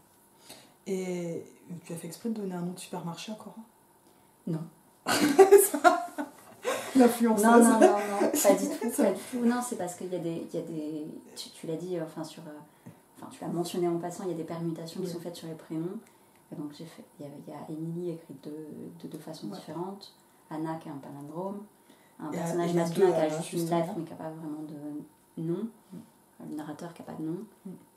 A: Et tu as fait exprès de donner un nom de supermarché à Cora ?
B: Non.
A: L'influenceuse.
B: Non, pas du tout. Non, c'est parce qu'il y a des tu l'as dit, tu l'as mentionné en passant, il y a des permutations qui sont faites sur les prénoms. Et donc il y a Émilie écrite de deux façons différentes, Anna qui est un palindrome, un personnage masculin qui a juste une lettre mais qui n'a pas vraiment de nom, le narrateur qui n'a pas de nom.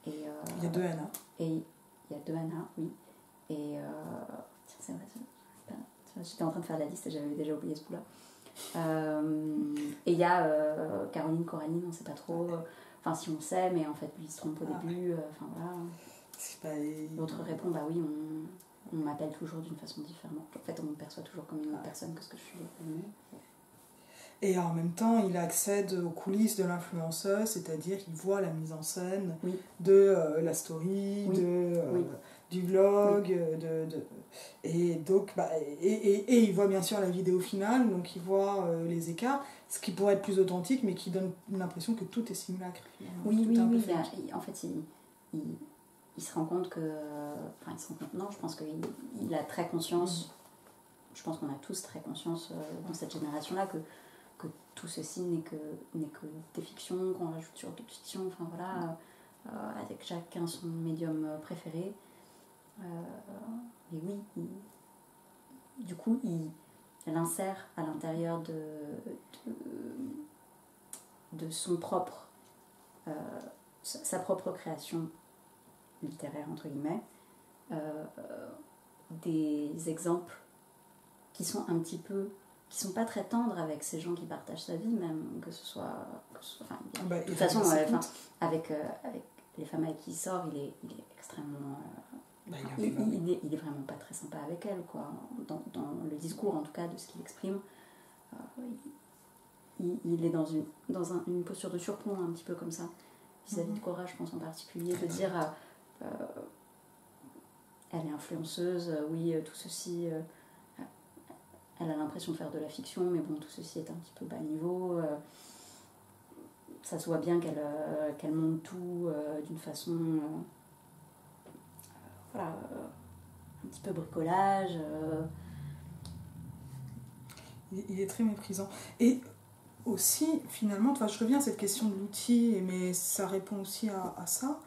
B: Et,
A: il y a deux Anna.
B: Et il y a deux Anna, oui. Et c'est vrai, j'étais en train de faire la liste et j'avais déjà oublié ce bout-là. Et il y a Caroline, Coraline, on ne sait pas trop. Si on sait, mais en fait, lui il se trompe au début. Voilà. L'autre répond, oui, on m'appelle toujours d'une façon différente. En fait, on me perçoit toujours comme une autre personne que ce que je suis.
A: Et en même temps, il accède aux coulisses de l'influenceuse, c'est-à-dire qu'il voit la mise en scène de la story, du vlog, et donc et il voit bien sûr la vidéo finale, donc il voit les écarts, ce qui pourrait être plus authentique, mais qui donne l'impression que tout est simulacre.
B: Oui. En fait, il se rend compte que... non, je pense qu'il a très conscience, je pense qu'on a tous très conscience dans cette génération-là, que tout ceci n'est que des fictions, qu'on rajoute sur d'autres fictions, avec chacun son médium préféré. Et oui, du coup, il insère à l'intérieur de son propre... sa propre création littéraire, entre guillemets, des exemples qui sont un petit peu... qui sont pas très tendres avec ces gens qui partagent sa vie, même que ce soit de toute façon, avec les femmes avec qui il sort, il est extrêmement... il est vraiment pas très sympa avec elle, quoi. Dans le discours, en tout cas, de ce qu'il exprime, il est dans une posture de surplomb, un petit peu comme ça, vis-à-vis de Cora, je pense en particulier, de dire elle est influenceuse, oui, tout ceci, elle a l'impression de faire de la fiction, mais bon, tout ceci est un petit peu bas niveau. ça se voit bien qu'elle monte tout d'une façon voilà, un petit peu bricolage.
A: Il est très méprisant. Et aussi, finalement, je reviens à cette question de l'outil, mais ça répond aussi à ça.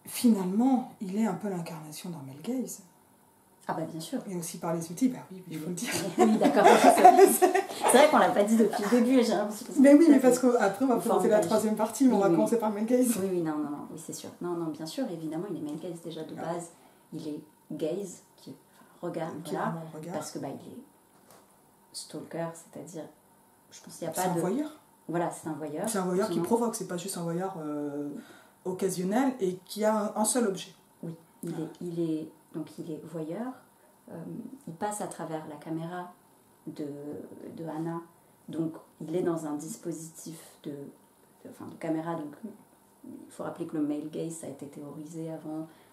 A: Finalement, il est un peu l'incarnation d'un male gaze.
B: Ah bah bien sûr.
A: Et aussi par les outils, bah oui, il faut le dire.
B: Oui, d'accord. C'est vrai qu'on l'a pas dit depuis le début.
A: Mais oui, mais parce qu'après on va présenter la troisième partie, mais on va commencer par male gaze.
B: Oui, non, oui, c'est sûr. Non, bien sûr, évidemment, il est male gaze déjà de base. Il est gaze, qui regarde, voilà, parce que il est stalker, c'est-à-dire, je pense qu'il n'y a pas de...
A: C'est un voyeur.
B: Voilà, c'est un voyeur.
A: C'est un voyeur qui provoque, c'est pas juste un voyeur occasionnel et qui a un seul objet.
B: Oui, il est voyeur. Il passe à travers la caméra de Anna, donc il est dans un dispositif de caméra. Donc il faut rappeler que le male gaze, ça a été théorisé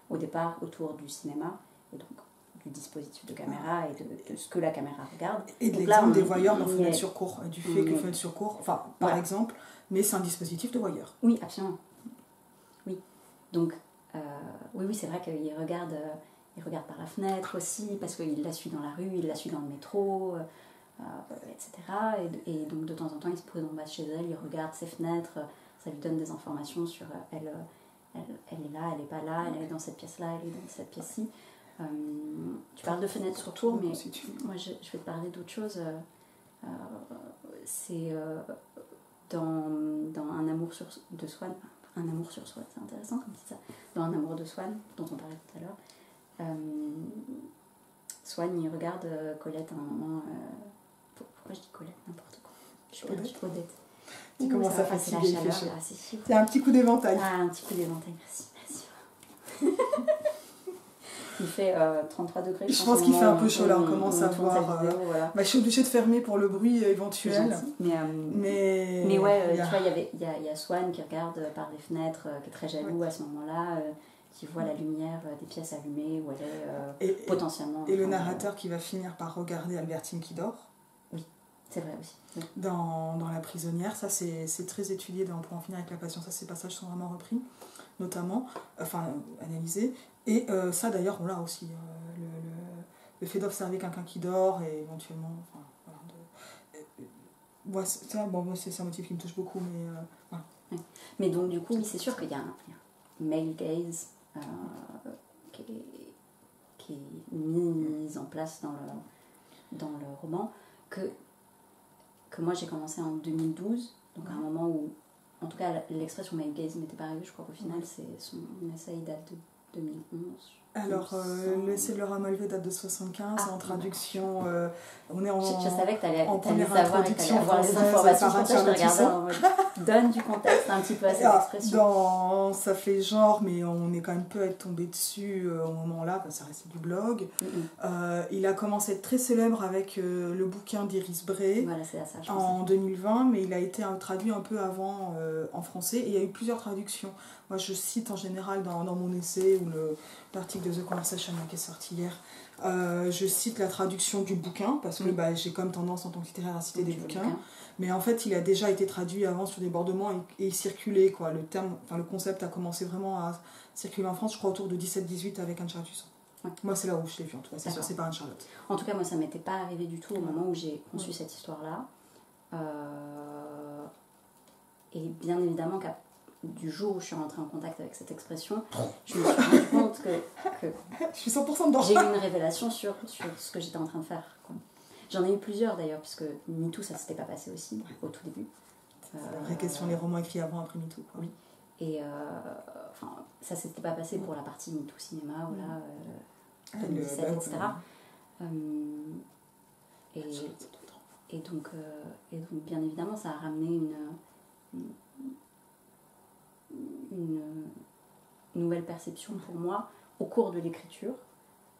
B: au départ autour du cinéma, et donc du dispositif de caméra et de ce que la caméra regarde.
A: Et de l'exemple des voyeurs dans Fenêtre sur cour, du fait que Fenêtre sur cour, par exemple, mais c'est un dispositif de voyeur.
B: Oui, absolument. Oui, donc oui, c'est vrai qu'il regarde par la fenêtre aussi, parce qu'il la suit dans la rue, il la suit dans le métro, etc. Et donc de temps en temps, il se pose en bas chez elle, il regarde ses fenêtres, ça lui donne des informations sur elle est là, elle n'est pas là, elle est dans cette pièce-là, elle est dans cette pièce-ci. Tu parles de fenêtre sur tour, mais moi je vais te parler d'autre chose. C'est dans Un amour de Swann. Un amour sur Swann, c'est intéressant comme ça. Dans Un amour de Swann, dont on parlait tout à l'heure, Swann il regarde Colette à un moment. Pourquoi je dis Colette, n'importe quoi. Je suis perdue, Odette.
A: Tu commences à fatiguer,
B: la chaleur.
A: C'est un petit coup d'éventail.
B: Un petit coup d'éventail, merci. Il fait 33 degrés.
A: Je pense qu'il fait un peu chaud là, on commence à voir. Voilà. Je suis obligée de fermer pour le bruit éventuel.
B: Mais ouais, tu vois, il y a Swann qui regarde par les fenêtres, qui est très jaloux à ce moment-là, qui voit la lumière des pièces allumées où elle est potentiellement...
A: Et le narrateur qui va finir par regarder Albertine qui dort.
B: Oui, c'est vrai aussi. Oui.
A: Dans La prisonnière, ça c'est très étudié Pour en finir avec la passion, ça ces passages sont vraiment repris, notamment, analysés. Et ça d'ailleurs on l'a aussi, le fait d'observer quelqu'un qui dort et éventuellement c'est un motif qui me touche beaucoup, mais voilà.
B: Oui. Mais donc du coup oui, c'est sûr qu'il y a un male gaze qui est mis en place dans le roman que moi j'ai commencé en 2012, donc à un moment où en tout cas l'expression male gaze n'était pas arrivée. Je crois qu'au final son essai date de 2011.
A: Alors, L'essai de Laura Mulvey date de 75, en traduction, on est
B: je savais que tu allais
A: savoir et que tu allais
B: avoir les informations, pour ça je te regardais en mode donne du contexte un petit peu à cette expression.
A: Ça fait genre, mais on est quand même peu à être tombé dessus au moment-là, ça restait du blog. Il a commencé à être très célèbre avec le bouquin d'Iris Bray en 2020, mais il a été traduit un peu avant en français, et il y a eu plusieurs traductions. Moi je cite en général dans mon essai ou l'article de The Conversation qui est sorti hier, je cite la traduction du bouquin parce que j'ai comme tendance en tant que littéraire à citer des bouquins, mais en fait il a déjà été traduit avant sur débordement et il circulait quoi. Le concept a commencé vraiment à circuler en France, je crois autour de 17-18 avec Anne-Charlotte Husson. Moi c'est là où je l'ai vu en tout cas, c'est sûr, c'est pas Anne-Charlotte.
B: En tout cas moi ça m'était pas arrivé du tout au moment où j'ai conçu cette histoire là, et bien évidemment du jour où je suis rentrée en contact avec cette expression, je me suis rendu compte que
A: je suis 100% dedans.
B: J'ai eu une révélation sur ce que j'étais en train de faire, quoi. J'en ai eu plusieurs d'ailleurs, puisque MeToo ça s'était pas passé aussi au tout début.
A: La vraie question, les romans écrits avant, après MeToo, quoi.
B: Oui. Et ça s'était pas passé pour la partie MeToo cinéma, voilà, 2017, etc. Et donc bien évidemment ça a ramené une nouvelle perception pour moi au cours de l'écriture.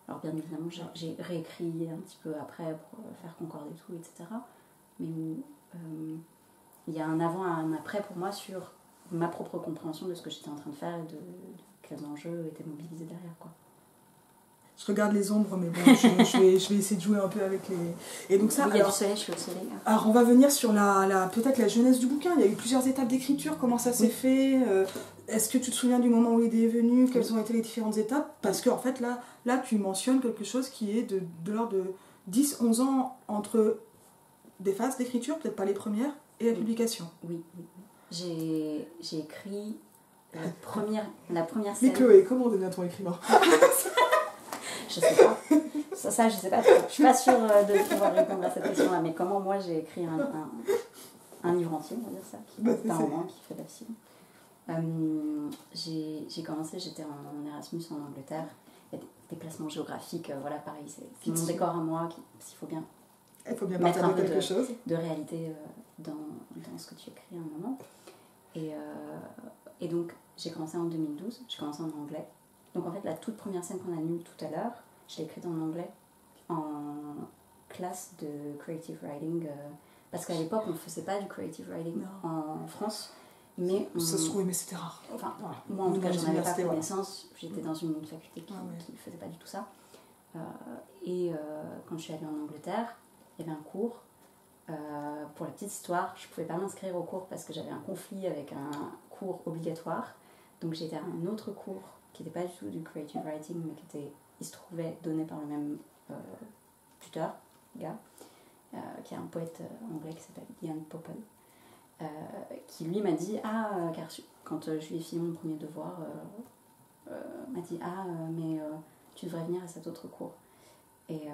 B: Alors bien évidemment j'ai réécrit un petit peu après pour faire concorder tout, etc. Mais il y a un avant et un après pour moi sur ma propre compréhension de ce que j'étais en train de faire et de quels enjeux étaient mobilisés derrière, quoi.
A: Je regarde les ombres, mais bon, je vais essayer de jouer un peu avec les... Et donc ça,
B: il y a du soleil, je suis au soleil.
A: Alors on va venir sur peut-être la jeunesse du bouquin. Il y a eu plusieurs étapes d'écriture, comment ça s'est fait, est-ce que tu te souviens du moment où il est venu, quelles ont été les différentes étapes? Parce qu'en fait là tu mentionnes quelque chose qui est de l'ordre de 10-11 ans entre des phases d'écriture, peut-être pas les premières, et la publication.
B: Oui. J'ai écrit la première scène.
A: Mais Chloé, comment on devient ton écrivain?
B: Je sais pas. Ça, je sais pas trop. Je suis pas sûre de pouvoir répondre à cette question-là. Mais comment moi j'ai écrit un livre entier, on va dire ça, qui est un roman, qui fait de la fiction. J'ai commencé, j'étais en Erasmus en Angleterre. Il y a des placements géographiques, voilà, pareil, c'est mon décor à moi, il faut bien mettre un peu de réalité dans ce que tu écris à un moment. Et donc, j'ai commencé en 2012, j'ai commencé en anglais. Donc en fait, la toute première scène qu'on a lue tout à l'heure, je l'ai écrite en anglais, en classe de creative writing, parce qu'à l'époque, on ne faisait pas du creative writing en France. Mais
A: ça se trouvait, mais c'était rare.
B: Enfin, moi en tout cas, j'en avais pas connaissance. J'étais dans une faculté qui ne faisait pas du tout ça. Quand je suis allée en Angleterre, il y avait un cours. Pour la petite histoire, je ne pouvais pas m'inscrire au cours parce que j'avais un conflit avec un cours obligatoire. Donc j'étais à un autre cours qui n'était pas du tout du creative writing, mais il se trouvait donné par le même tuteur, gars, qui est un poète anglais qui s'appelle Ian Popple, qui lui m'a dit, car quand je lui ai filé mon premier devoir, m'a dit, mais tu devrais venir à cet autre cours. Et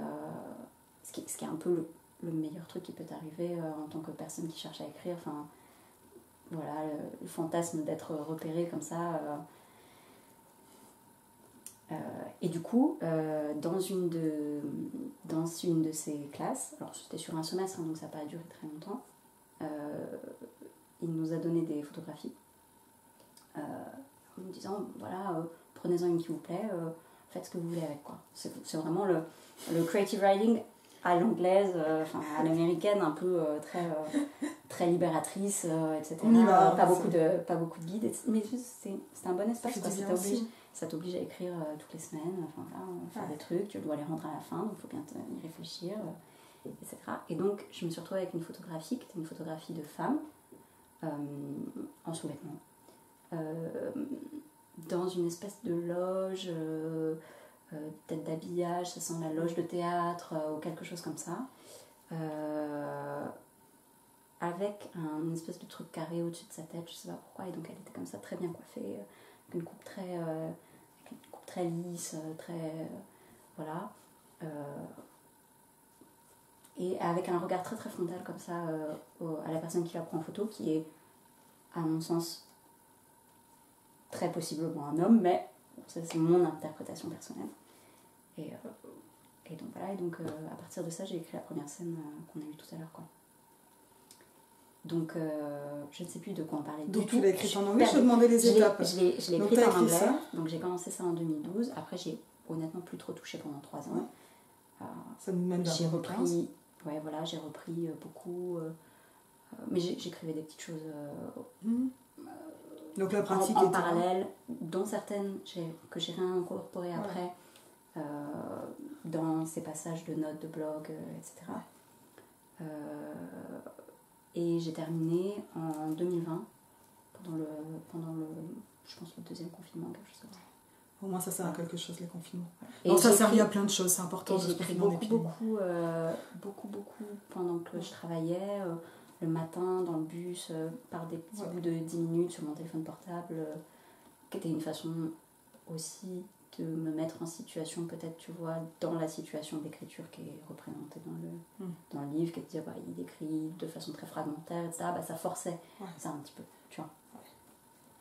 B: ce qui est un peu le meilleur truc qui peut t'arriver en tant que personne qui cherche à écrire, enfin voilà, le fantasme d'être repéré comme ça. Et du coup, dans une de ces classes, alors c'était sur un semestre, donc ça n'a pas duré très longtemps, il nous a donné des photographies en nous disant, voilà, prenez-en une qui vous plaît, faites ce que vous voulez avec, quoi. C'est vraiment le creative writing à l'anglaise, à l'américaine, un peu très libératrice, etc. Pas beaucoup de guides, mais c'est un bon espace, quoi. Ça t'oblige à écrire toutes les semaines, faire des trucs, tu dois les rendre à la fin, donc il faut bien y réfléchir, etc. Et donc je me suis retrouvée avec une photographie qui était une photographie de femme en sous-vêtements, dans une espèce de loge, peut-être d'habillage, ça sent la loge de théâtre ou quelque chose comme ça, avec une espèce de truc carré au-dessus de sa tête, je sais pas pourquoi, et donc elle était comme ça, très bien coiffée, avec une coupe très lisse, très voilà, et avec un regard très très frontal comme ça à la personne qui la prend en photo, qui est à mon sens très possiblement un homme, mais ça c'est mon interprétation personnelle. Et donc voilà, et donc à partir de ça j'ai écrit la première scène qu'on a eue tout à l'heure, quoi. Donc je ne sais plus de quoi on parlait.
A: Donc tu l'as écrit en anglais, je te demandais les étapes.
B: Je l'ai écrit en anglais, donc j'ai commencé ça en 2012. Après j'ai honnêtement plus trop touché pendant 3 ans.
A: Ça nous mène vers
B: j'ai repris, j'ai repris beaucoup, mais j'écrivais des petites choses
A: donc la pratique
B: en parallèle, dont certaines que j'ai réincorporées après dans ces passages de notes de blog, etc. Et j'ai terminé en 2020 pendant le je pense le deuxième confinement, quelque chose comme ça.
A: Au moins ça sert à quelque chose, les confinements. Donc ça sert à plein de choses, c'est important.
B: J'ai écrit beaucoup pendant que je travaillais, le matin dans le bus, par des petits bouts de 10 minutes sur mon téléphone portable, qui était une façon aussi de me mettre en situation, peut-être, tu vois, dans la situation d'écriture qui est représentée dans le livre, qui est de dire, il écrit de façon très fragmentaire, etc. Ça forçait ça un petit peu, tu vois.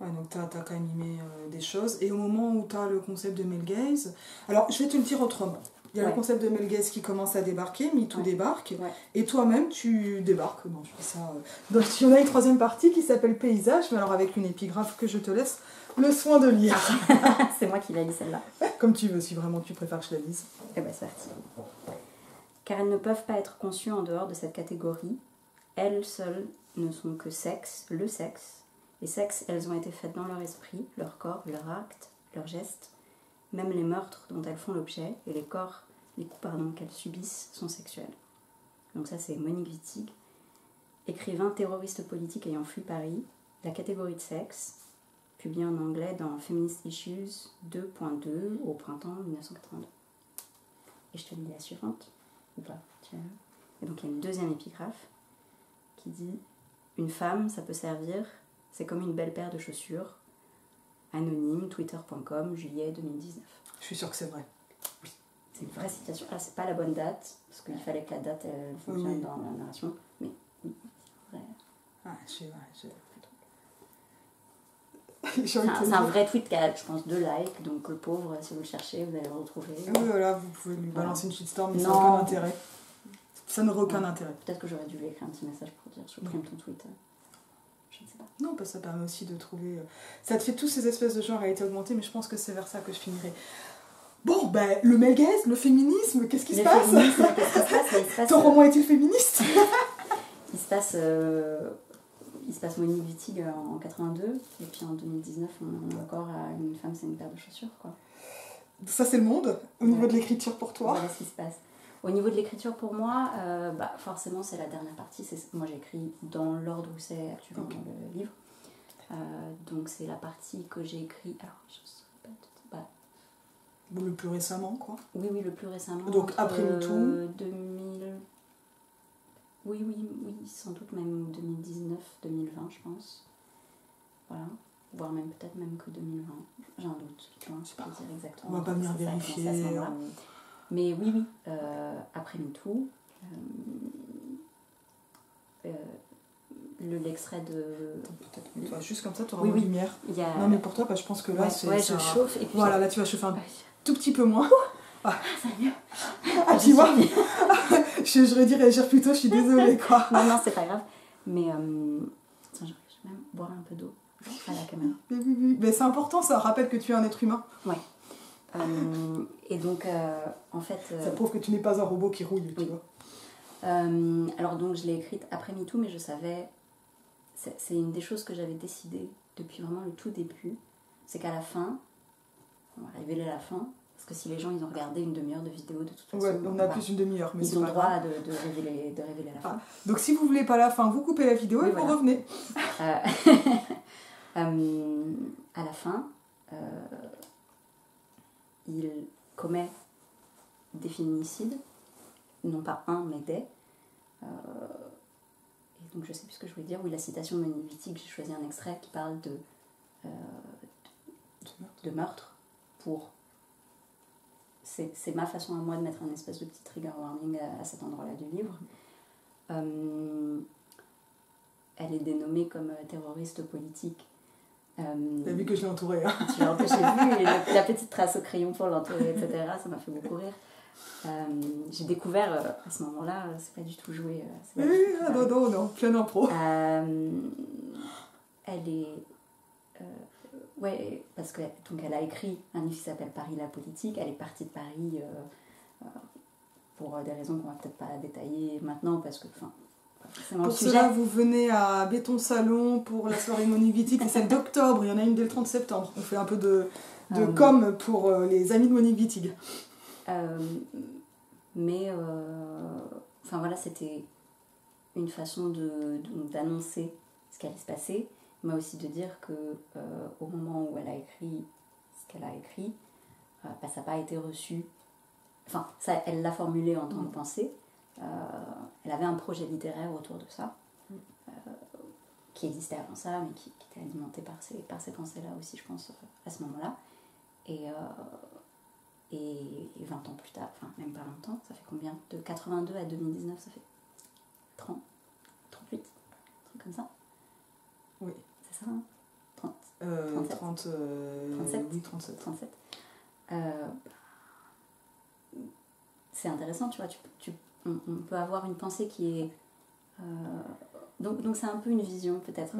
A: Ouais, donc t'as quand même aimé des choses. Et au moment où t'as le concept de male gaze, alors je vais te le dire autrement. Il y a le concept de male gaze qui commence à débarquer, MeToo débarque, et toi-même tu débarques. Non, je fais ça. Donc on a une troisième partie qui s'appelle Paysage, mais alors avec une épigraphe que je te laisse le soin de lire.
B: C'est moi qui l'ai lu celle-là.
A: Comme tu veux, si vraiment tu préfères que je la lise.
B: Eh ben c'est parti. Car elles ne peuvent pas être conçues en dehors de cette catégorie. Elles seules ne sont que sexe, le sexe. Les sexes, elles ont été faites dans leur esprit, leur corps, leur acte, leurs gestes. même les meurtres dont elles font l'objet et les coups qu'elles subissent sont sexuels. Donc ça c'est Monique Wittig, écrivain terroriste politique ayant fui Paris, la catégorie de sexe, publiée en anglais dans Feminist Issues 2.2 au printemps 1982. Et je te lis la suivante, ou pas. Et donc il y a une deuxième épigraphe qui dit « Une femme, ça peut servir, c'est comme une belle paire de chaussures. » Anonyme, twitter.com, juillet 2019.
A: Je suis sûre que c'est vrai.
B: Oui. C'est une vraie citation. Ah, c'est pas la bonne date, parce qu'il fallait que la date elle fonctionne dans la narration, mais oui, c'est vrai.
A: Ah,
B: c'est un vrai tweet qui a, je pense, 2 likes, donc le pauvre, si vous le cherchez, vous allez le retrouver.
A: Oui, voilà, vous pouvez lui balancer une shitstorm, mais ça n'a aucun intérêt. Ça n'aurait aucun intérêt.
B: Peut-être que j'aurais dû lui écrire un petit message pour dire supprime ton tweet. Je ne sais pas.
A: Non, parce que ça permet aussi de trouver... Ça te fait tous ces espèces de genres à été augmenté, mais je pense que c'est vers ça que je finirai. Bon, ben, le male gaze, le féminisme, qu'est-ce qui se passe? Ton roman est-il féministe?
B: Il se passe Monique Wittig en 82, et puis en 2019, on est encore à une femme, c'est une paire de chaussures, quoi.
A: Ça, c'est le monde, au niveau de l'écriture pour toi?
B: Voilà ce qui se passe. Au niveau de l'écriture pour moi, forcément c'est la dernière partie. Moi j'écris dans l'ordre où c'est actuellement dans le livre. Donc c'est la partie que j'ai écrite. Alors je ne sais pas tout.
A: Le plus récemment, quoi.
B: Oui, le plus récemment.
A: Donc après MeToo
B: 2000. Oui, sans doute même 2019, 2020, je pense. Voilà. Voire même peut-être même que 2020. J'ai un doute. Je ne sais pas dire exactement.
A: On va pas venir vérifier.
B: Mais oui, après MeToo, l'extrait de...
A: Peut-être. Juste comme ça, tu auras une lumière. Non, mais pour toi, je pense que là, c'est...
B: Ouais, je chauffe. Et puis
A: voilà, là, tu vas chauffer un tout petit peu moins.
B: Ça va mieux.
A: Ah, tu vois je vais dire réagir plus tôt, je suis désolée, quoi.
B: Non, c'est pas grave. Mais, attends, je vais même boire un peu d'eau à la caméra.
A: Oui. Mais c'est important, ça rappelle que tu es un être humain.
B: Ouais. Et donc, en fait...
A: ça prouve que tu n'es pas un robot qui rouille, tu vois.
B: Alors donc, je l'ai écrite après MeToo, mais je savais... C'est une des choses que j'avais décidé depuis vraiment le tout début. C'est qu'à la fin, on va révéler la fin, parce que si les gens ils ont regardé une demi-heure de vidéo, de toute façon...
A: Ouais, on a plus une demi-heure, mais
B: ils ont le droit de révéler la fin.
A: Donc si vous voulez pas la fin, vous coupez la vidéo et vous revenez.
B: À la fin... il commet des féminicides, non pas un, mais des. Et donc je sais plus ce que je voulais dire. Oui, la citation de Monique Wittig, j'ai choisi un extrait qui parle de meurtre pour... C'est ma façon à moi de mettre un espèce de petit trigger warning à cet endroit-là du livre. Elle est dénommée comme terroriste politique.
A: T'as vu que je l'ai entourée, hein.
B: Tu l'as empêché de vue, et la petite trace au crayon pour l'entourer, etc. Ça m'a fait beaucoup rire. J'ai découvert à ce moment-là, c'est pas du tout joué.
A: Non, plein impro.
B: Elle est. Ouais, parce que donc elle a écrit un livre qui s'appelle Paris la politique. Elle est partie de Paris pour des raisons qu'on va peut-être pas détailler maintenant, parce que.
A: Pour cela, vous venez à Béton Salon pour la soirée Monique Wittig, c'est celle d'octobre, il y en a une dès le 30 septembre. On fait un peu de com pour les amis de Monique Wittig.
B: Voilà, c'était une façon d'annoncer ce qui allait se passer, mais aussi de dire que au moment où elle a écrit ce qu'elle a écrit, ça n'a pas été reçu. Enfin, elle l'a formulé en tant que pensée. Elle avait un projet littéraire autour de ça, qui existait avant ça, mais qui était alimenté par ces pensées-là aussi, je pense, à ce moment-là. Et 20 ans plus tard, enfin même pas longtemps, ça fait combien? De 82 à 2019, ça fait 30, 38, un truc comme ça.
A: Oui.
B: C'est ça, hein?
A: 37. Oui, 37.
B: C'est intéressant, tu vois, on peut avoir une pensée qui est... Donc c'est un peu une vision, peut-être...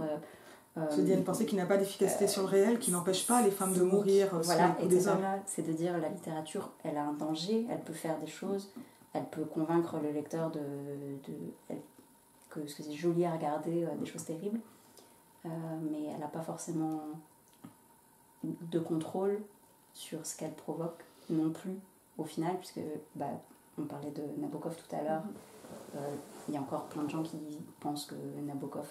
A: Je dis une pensée qui n'a pas d'efficacité sur le réel, qui n'empêche pas les femmes de mourir sous les coups des hommes.
B: C'est de dire la littérature, elle a un danger, elle peut faire des choses, elle peut convaincre le lecteur que c'est joli à regarder, des choses terribles, mais elle n'a pas forcément de contrôle sur ce qu'elle provoque non plus au final, puisque on parlait de Nabokov tout à l'heure. Il y a encore plein de gens qui pensent que Nabokov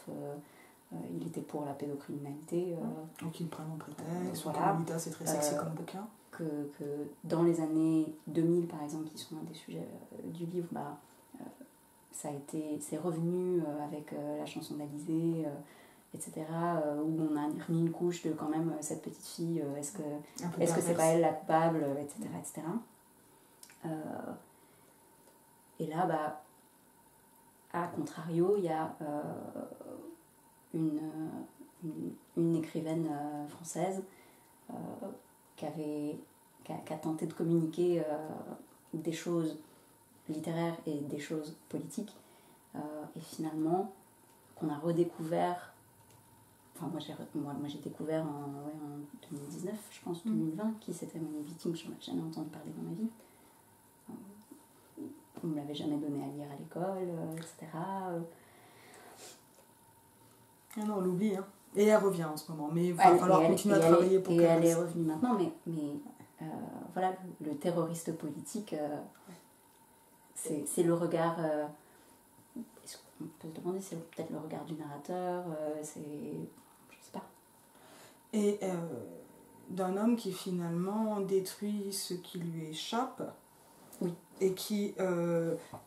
B: il était pour la pédocriminalité.
A: Donc ils le prennent en prétexte, voilà. Lolita c'est très sexy comme bouquin.
B: Que dans les années 2000 par exemple, qui sont un des sujets du livre, c'est revenu avec la chanson d'Alizée, etc., où on a remis une couche de quand même cette petite fille, est-ce que c'est pas elle la coupable, etc., etc. Et là, à contrario, il y a une écrivaine française qui a tenté de communiquer des choses littéraires et des choses politiques, et finalement qu'on a redécouvert. Enfin, moi j'ai découvert en 2019, je pense, 2020, qui c'était Monique Witting, je n'en avais jamais entendu parler dans ma vie. On ne me l'avait jamais donné à lire à l'école, etc.
A: Ah non, on l'oublie, hein. Et elle revient en ce moment, mais il va falloir continuer à travailler pour qu'elle...
B: Et elle est revenue maintenant, mais voilà, le terroriste politique, c'est le regard... est-ce qu'on peut se demander, c'est peut-être le regard du narrateur, je sais pas.
A: Et d'un homme qui finalement détruit ce qui lui échappe,
B: oui.
A: Et qui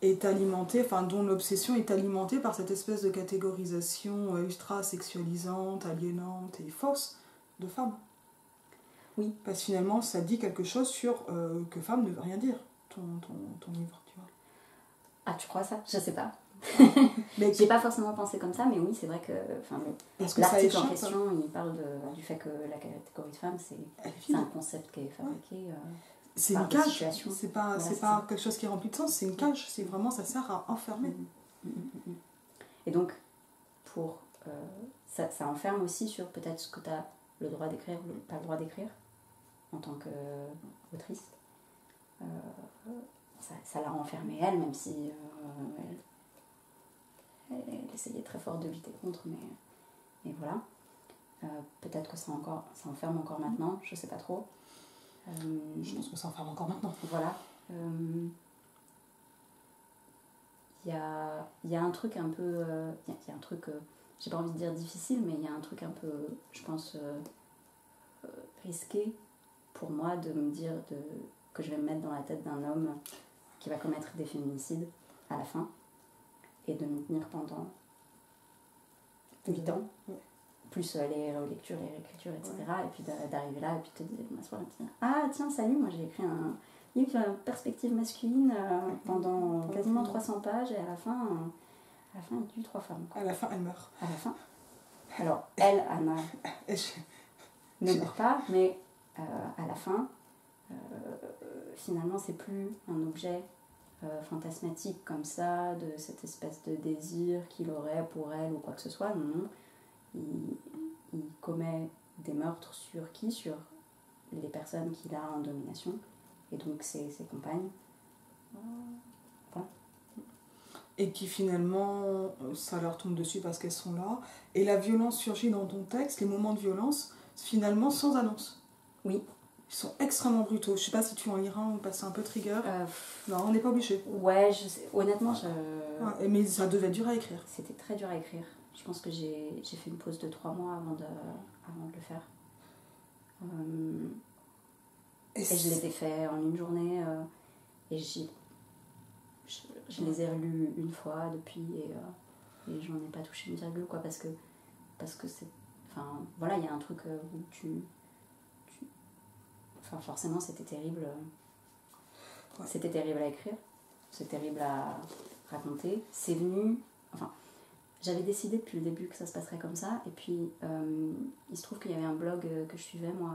A: est alimenté, enfin dont l'obsession est alimentée par cette espèce de catégorisation ultra sexualisante, aliénante et fausse de femme.
B: Oui.
A: Parce que finalement ça dit quelque chose sur que femme ne veut rien dire, ton livre, tu vois.
B: Ah, tu crois ça? Je sais pas. Mais j'ai pas forcément pensé comme ça, mais oui, c'est vrai que l'article en question, il parle du fait que la catégorie de femme, c'est un concept qui est fabriqué.
A: C'est une cage, c'est pas quelque chose qui est rempli de sens, c'est une cage, c'est vraiment, ça sert à enfermer.
B: Et donc, ça enferme aussi sur peut-être ce que tu as le droit d'écrire ou pas le droit d'écrire en tant qu'autrice. Ça l'a renfermée elle, même si elle essayait très fort de lutter contre, mais voilà. Peut-être que ça enferme encore maintenant, je sais pas trop.
A: Je pense que ça enferme encore maintenant.
B: Voilà. Il y a un truc un peu... Il y a un truc, j'ai pas envie de dire difficile, mais il y a un truc un peu, je pense, risqué pour moi de me dire que je vais me mettre dans la tête d'un homme qui va commettre des féminicides à la fin et de me tenir pendant 8 ans. Plus les relectures, les réécritures, etc. Et puis d'arriver là et puis de m'asseoir et de dire ah tiens salut, moi j'ai écrit un livre sur la perspective masculine pendant quasiment 300 pages, et à la fin il tue 3 femmes, quoi.
A: À la fin elle meurt.
B: À la fin, alors elle, Anna, ne meurt pas, mais à la fin finalement c'est plus un objet fantasmatique comme ça, de cette espèce de désir qu'il aurait pour elle ou quoi que ce soit. Non, il commet des meurtres sur qui? Sur les personnes qu'il a en domination, et donc ses compagnes. Voilà.
A: Et qui finalement, ça leur tombe dessus parce qu'elles sont là. Et la violence surgit dans ton texte, les moments de violence, finalement sans annonce.
B: Oui.
A: Ils sont extrêmement brutaux. Je sais pas si tu en liras ou pas, c'est un peu trigger. Non, on n'est pas obligé.
B: Ouais, je sais. Honnêtement,
A: mais ça devait être dur à écrire.
B: C'était très dur à écrire. Je pense que j'ai fait une pause de 3 mois avant de le faire. Et je les ai fait en une journée. Et je les ai relus une fois depuis. Et j'en ai pas touché une virgule, quoi. Parce que c'est... Enfin, voilà, il y a un truc où Enfin, forcément, c'était terrible. C'était terrible à écrire. C'est terrible à raconter. C'est venu... Enfin... J'avais décidé depuis le début que ça se passerait comme ça, et puis il se trouve qu'il y avait un blog que je suivais, moi,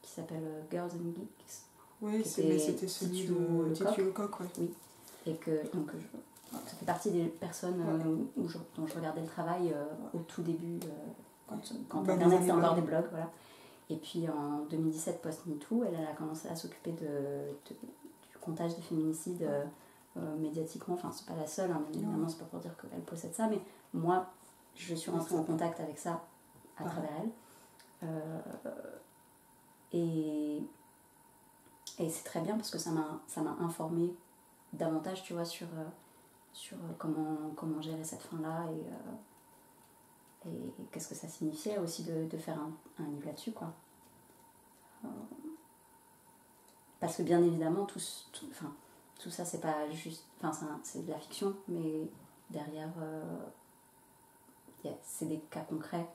B: qui s'appelle Girls and Geeks.
A: Oui, c'était celui de Titu Lecoq, ouais.
B: Oui, et que donc, ça fait partie des personnes dont je regardais le travail au tout début, quand Internet c'était encore des blogs, voilà. Et puis en 2017, post-MeToo, elle a commencé à s'occuper du comptage des féminicides médiatiquement. Enfin, c'est pas la seule, hein, bien évidemment, c'est pas pour dire qu'elle possède ça, mais moi, je suis rentrée en contact avec ça à travers elle. Et c'est très bien parce que ça m'a informé davantage, tu vois, sur comment gérer cette fin-là et qu'est-ce que ça signifiait aussi de faire un livre là-dessus, quoi. Parce que bien évidemment, tout ça, c'est pas juste... Enfin, c'est de la fiction, mais derrière, c'est des cas concrets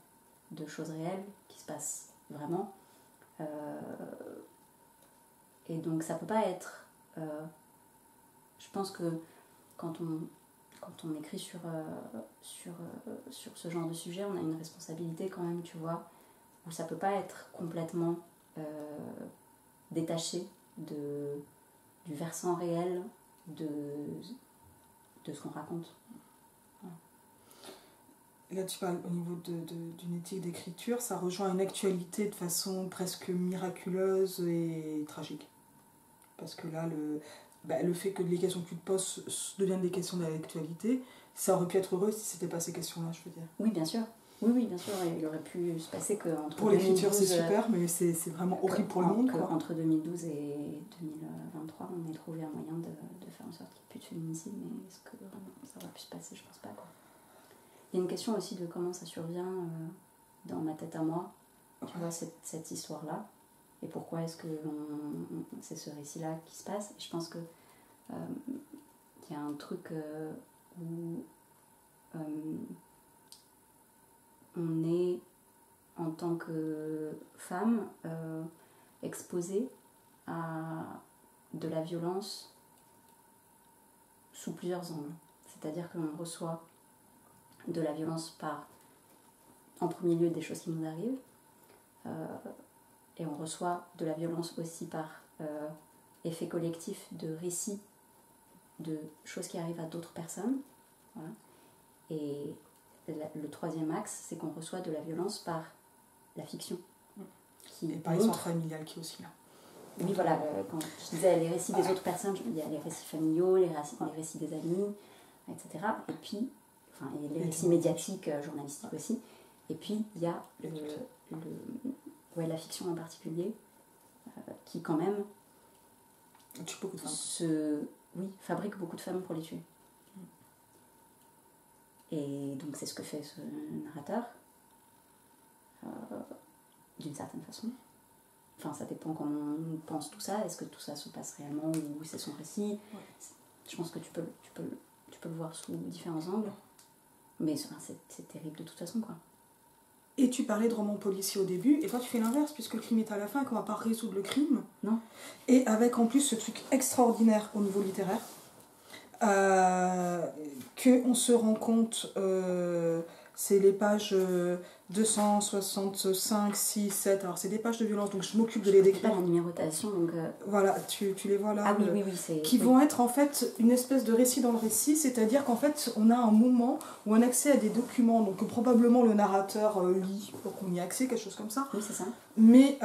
B: de choses réelles qui se passent vraiment. Et donc, ça peut pas être... je pense que quand on écrit sur ce genre de sujet, on a une responsabilité quand même, tu vois, où ça peut pas être complètement détaché du versant réel de ce qu'on raconte. Voilà.
A: Là, tu parles au niveau d'une éthique d'écriture, ça rejoint une actualité de façon presque miraculeuse et tragique. Parce que là, le fait que les questions que tu te poses deviennent des questions d'actualité, ça aurait pu être heureux si c'était pas ces questions-là, je veux dire.
B: Oui, bien sûr. Oui, bien sûr, il aurait pu se passer qu'entre...
A: Pour l'écriture, c'est super, mais c'est vraiment horrible pour le monde.
B: Entre 2012 et 2023, on ait trouvé un moyen de faire en sorte qu'il n'y ait plus de féminicide, mais est-ce que ça aurait pu se passer? Je pense pas, quoi. Il y a une question aussi de comment ça survient dans ma tête à moi, tu vois, cette histoire-là, et pourquoi est-ce que c'est ce récit-là qui se passe. Et je pense que y a un truc où on est, en tant que femme, exposée à de la violence sous plusieurs angles. C'est-à-dire qu'on reçoit de la violence par, en premier lieu, des choses qui nous arrivent, et on reçoit de la violence aussi par effet collectif de récits de choses qui arrivent à d'autres personnes. Voilà. Et le troisième axe, c'est qu'on reçoit de la violence par la fiction.
A: Et par les centres familiales qui est aussi là.
B: Oui, voilà, quand je disais les récits des autres personnes, il y a les récits familiaux, les récits des amis, etc. Et puis, les récits médiatiques, journalistiques aussi. Et puis, il y a la fiction en particulier, qui quand même
A: tue beaucoup de femmes.
B: Fabrique beaucoup de femmes pour les tuer. Et donc c'est ce que fait ce narrateur, d'une certaine façon. Enfin, ça dépend comment on pense tout ça. Est-ce que tout ça se passe réellement ou c'est son récit? Je pense que tu peux le voir sous différents angles. Mais c'est terrible de toute façon, quoi.
A: Et tu parlais de roman policier au début, et toi tu fais l'inverse, puisque le crime est à la fin et qu'on va pas résoudre le crime.
B: Non.
A: Et avec en plus ce truc extraordinaire au niveau littéraire, qu'on se rend compte, c'est les pages 265, 6, 7, alors c'est des pages de violence, donc je m'occupe de les décrire.
B: Pas la numérotation, donc...
A: Voilà, tu les vois là.
B: Ah oui, c'est...
A: Qui vont être en fait une espèce de récit dans le récit, c'est-à-dire qu'en fait on a un moment où on a accès à des documents, donc probablement le narrateur lit pour qu'on y ait accès, quelque chose comme ça.
B: Oui, c'est ça.
A: Mais...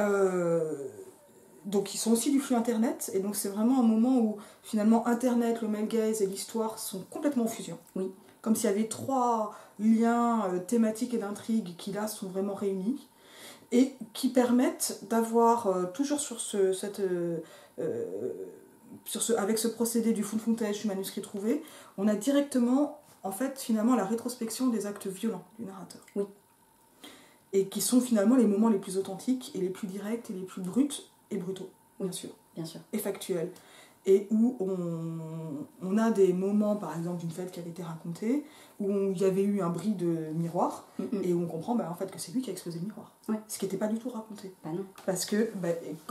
A: donc ils sont aussi du flux internet, et donc c'est vraiment un moment où finalement internet, le male gaze et l'histoire sont complètement en fusion.
B: Oui.
A: Comme s'il y avait trois liens thématiques et d'intrigues qui là sont vraiment réunis et qui permettent d'avoir toujours avec ce procédé du fond footage du manuscrit trouvé, on a directement en fait finalement la rétrospection des actes violents du narrateur.
B: Oui.
A: Et qui sont finalement les moments les plus authentiques et les plus directs et les plus bruts et brutaux, bien sûr.
B: Bien sûr.
A: Et factuels. Et où on a des moments, par exemple, d'une fête qui avait été racontée, où il y avait eu un bris de miroir, et où on comprend en fait, que c'est lui qui a explosé le miroir.
B: Ouais.
A: Ce qui n'était pas du tout raconté.
B: Bah non.
A: Parce que,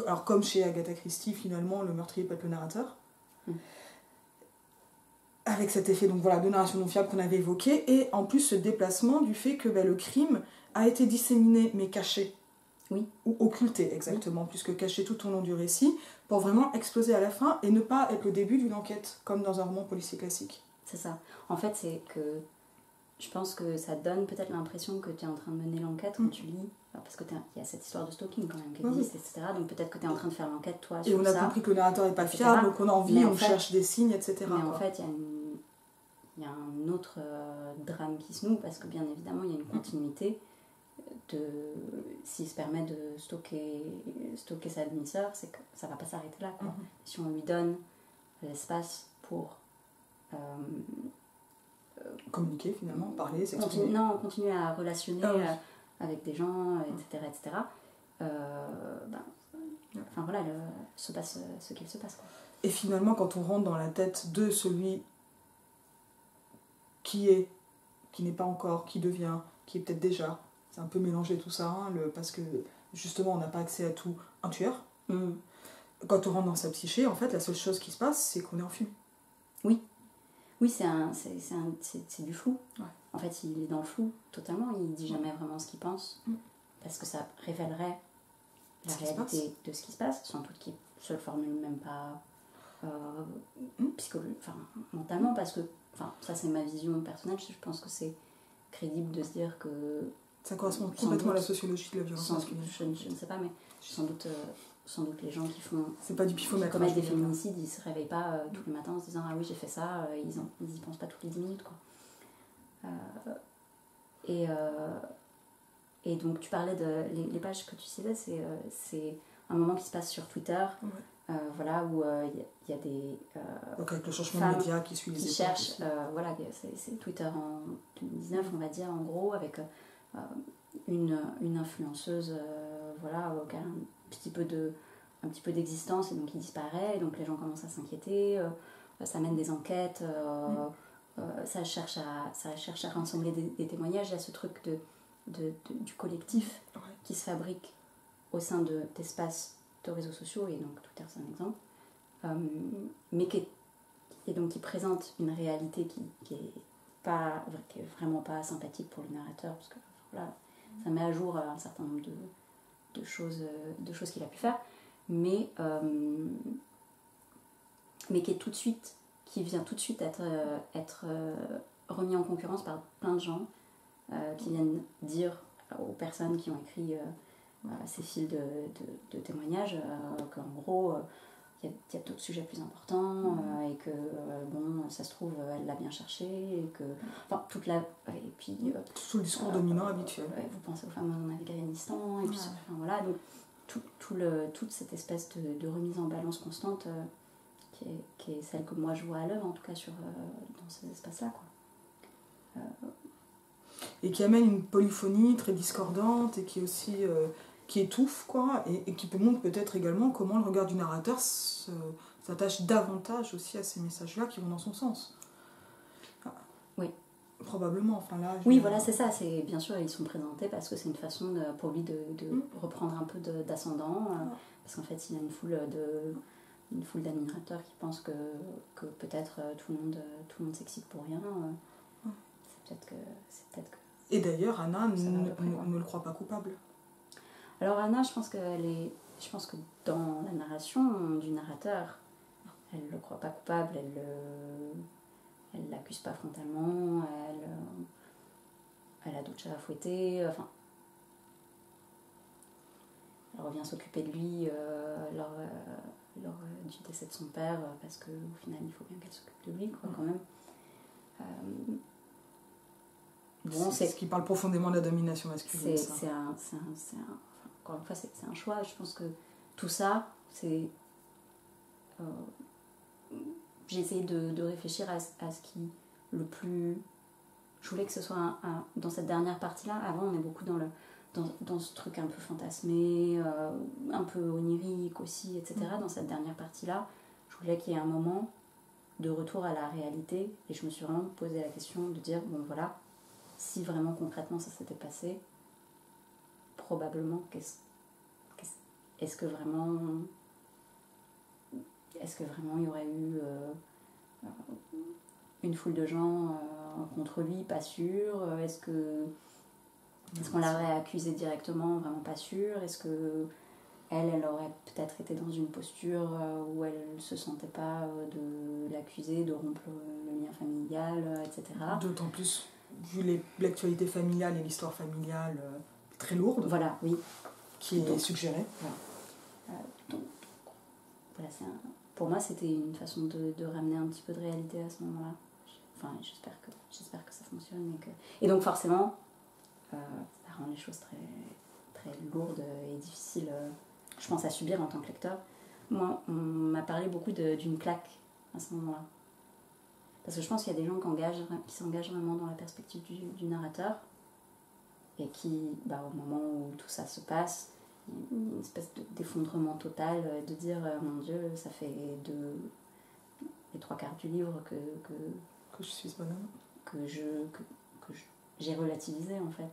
A: alors comme chez Agatha Christie, finalement, le meurtrier peut être le narrateur. Avec cet effet donc, voilà, de narration non fiable qu'on avait évoqué, et en plus ce déplacement du fait que le crime a été disséminé, mais caché.
B: Oui.
A: Ou occulté exactement, puisque caché tout au long du récit, pour vraiment exploser à la fin et ne pas être le début d'une enquête, comme dans un roman policier classique.
B: C'est ça. En fait, c'est que je pense que ça donne peut-être l'impression que tu es en train de mener l'enquête quand tu lis, parce qu'il y a cette histoire de stalking quand même qui existe, etc. Donc peut-être que tu es en train de faire l'enquête, toi, sur ça.
A: Et on a compris que le narrateur n'est pas fiable, donc on a envie, on cherche des signes, etc.
B: Mais en fait, il y a un autre drame qui se noue, parce que bien évidemment, il y a une continuité s'il se permet de stocker sa demi-sœur, c'est que ça va pas s'arrêter là, quoi. Si on lui donne l'espace pour
A: communiquer finalement, parler, s'exprimer.
B: Continuer à relationner avec des gens, etc. Enfin voilà, se passe ce qu'il se passe, quoi.
A: Et finalement, quand on rentre dans la tête de celui qui n'est pas encore, qui devient, qui est peut-être déjà, c'est un peu mélangé tout ça, hein, parce que justement on n'a pas accès à tout, un tueur. Quand on rentre dans sa psyché, en fait, la seule chose qui se passe, c'est qu'on est en flou.
B: Oui, c'est du flou. Ouais. En fait, il est dans le flou totalement, il dit jamais vraiment ce qu'il pense, parce que ça révélerait la réalité de ce qui se passe, sans doute qu'il se le formule même pas mentalement, parce que ça c'est ma vision personnelle, je pense que c'est crédible de se dire que
A: ça correspond complètement à la sociologie de la violence masculine.
B: Je ne sais pas, mais sans doute les gens qui font
A: qui
B: commettent des féminicides, ils se réveillent pas tous les matins en se disant ah oui j'ai fait ça, ils y pensent pas toutes les 10 minutes, quoi. Et donc tu parlais de les pages que tu citais, c'est un moment qui se passe sur Twitter. Voilà, où il y a des
A: donc avec le changement de médias qui suit les
B: époques, cherchent, voilà, c'est Twitter en 2019, on va dire, en gros, avec une influenceuse voilà, qui a un petit peu d'existence, et donc il disparaît, et donc les gens commencent à s'inquiéter, ça mène des enquêtes, ça cherche à rassembler des témoignages. Il y a ce truc du collectif qui se fabrique au sein d'espaces de réseaux sociaux, et donc Twitter c'est un exemple, mais qui présente une réalité qui est vraiment pas sympathique pour le narrateur, parce que voilà, ça met à jour un certain nombre de choses qu'il a pu faire, mais qui vient tout de suite être remis en concurrence par plein de gens qui viennent dire aux personnes qui ont écrit ces fils de témoignages qu'en gros il y a d'autres sujets plus importants, et que bon, ça se trouve elle l'a bien cherché, et que toute la et puis
A: tout le discours dominant habituel.
B: Vous pensez aux femmes en Afghanistan, et puis voilà, donc toute cette espèce de remise en balance constante qui est celle que moi je vois à l'œuvre, en tout cas dans ces espaces là, quoi.
A: Et qui amène une polyphonie très discordante, et qui aussi qui étouffe, quoi, et qui peut montrer peut-être également comment le regard du narrateur s'attache davantage aussi à ces messages-là qui vont dans son sens.
B: Oui.
A: Probablement, enfin là...
B: Oui, voilà, c'est ça, c'est, bien sûr, ils sont présentés parce que c'est une façon pour lui de reprendre un peu d'ascendant, parce qu'en fait, il y a une foule d'admirateurs qui pensent que peut-être tout le monde s'excite pour rien. C'est peut-être que...
A: Et d'ailleurs, Anna ne le croit pas coupable.
B: Alors Anna, je pense que dans la narration du narrateur, elle ne le croit pas coupable, elle l'accuse pas frontalement, elle a d'autres chats à fouetter, enfin... Elle revient s'occuper de lui lors du décès de son père, parce qu'au final, il faut bien qu'elle s'occupe de lui, quoi, quand même.
A: Bon, c'est ce qui parle profondément de la domination masculine.
B: Encore une fois, c'est un choix. Je pense que tout ça, c'est... j'ai essayé de réfléchir à ce qui le plus... Je voulais que ce soit dans cette dernière partie-là. Avant, on est beaucoup dans ce truc un peu fantasmé, un peu onirique aussi, etc. Dans cette dernière partie-là, je voulais qu'il y ait un moment de retour à la réalité, et je me suis vraiment posé la question de dire, bon voilà, si vraiment concrètement ça s'était passé, probablement est-ce que vraiment il y aurait eu une foule de gens contre lui, pas sûr, est-ce qu'on l'aurait accusé directement, vraiment pas sûr, est-ce que elle aurait peut-être été dans une posture où elle ne se sentait pas de l'accuser, de rompre le lien familial, etc.
A: D'autant plus vu l'actualité familiale et l'histoire familiale très lourde.
B: Voilà, oui.
A: Qui est suggérée.
B: Voilà. Donc, voilà, pour moi, c'était une façon de ramener un petit peu de réalité à ce moment-là. Enfin, j'espère que ça fonctionne. Et donc, forcément, ça rend les choses très, très lourdes et difficiles, je pense, à subir en tant que lecteur. Moi, on m'a parlé beaucoup d'une claque à ce moment-là. Parce que je pense qu'il y a des gens qui s'engagent vraiment dans la perspective du narrateur et qui, au moment où tout ça se passe, une espèce d'effondrement total, de dire mon Dieu, ça fait les 3/4 du livre que
A: je suis ce bonhomme,
B: que j'ai relativisé en fait.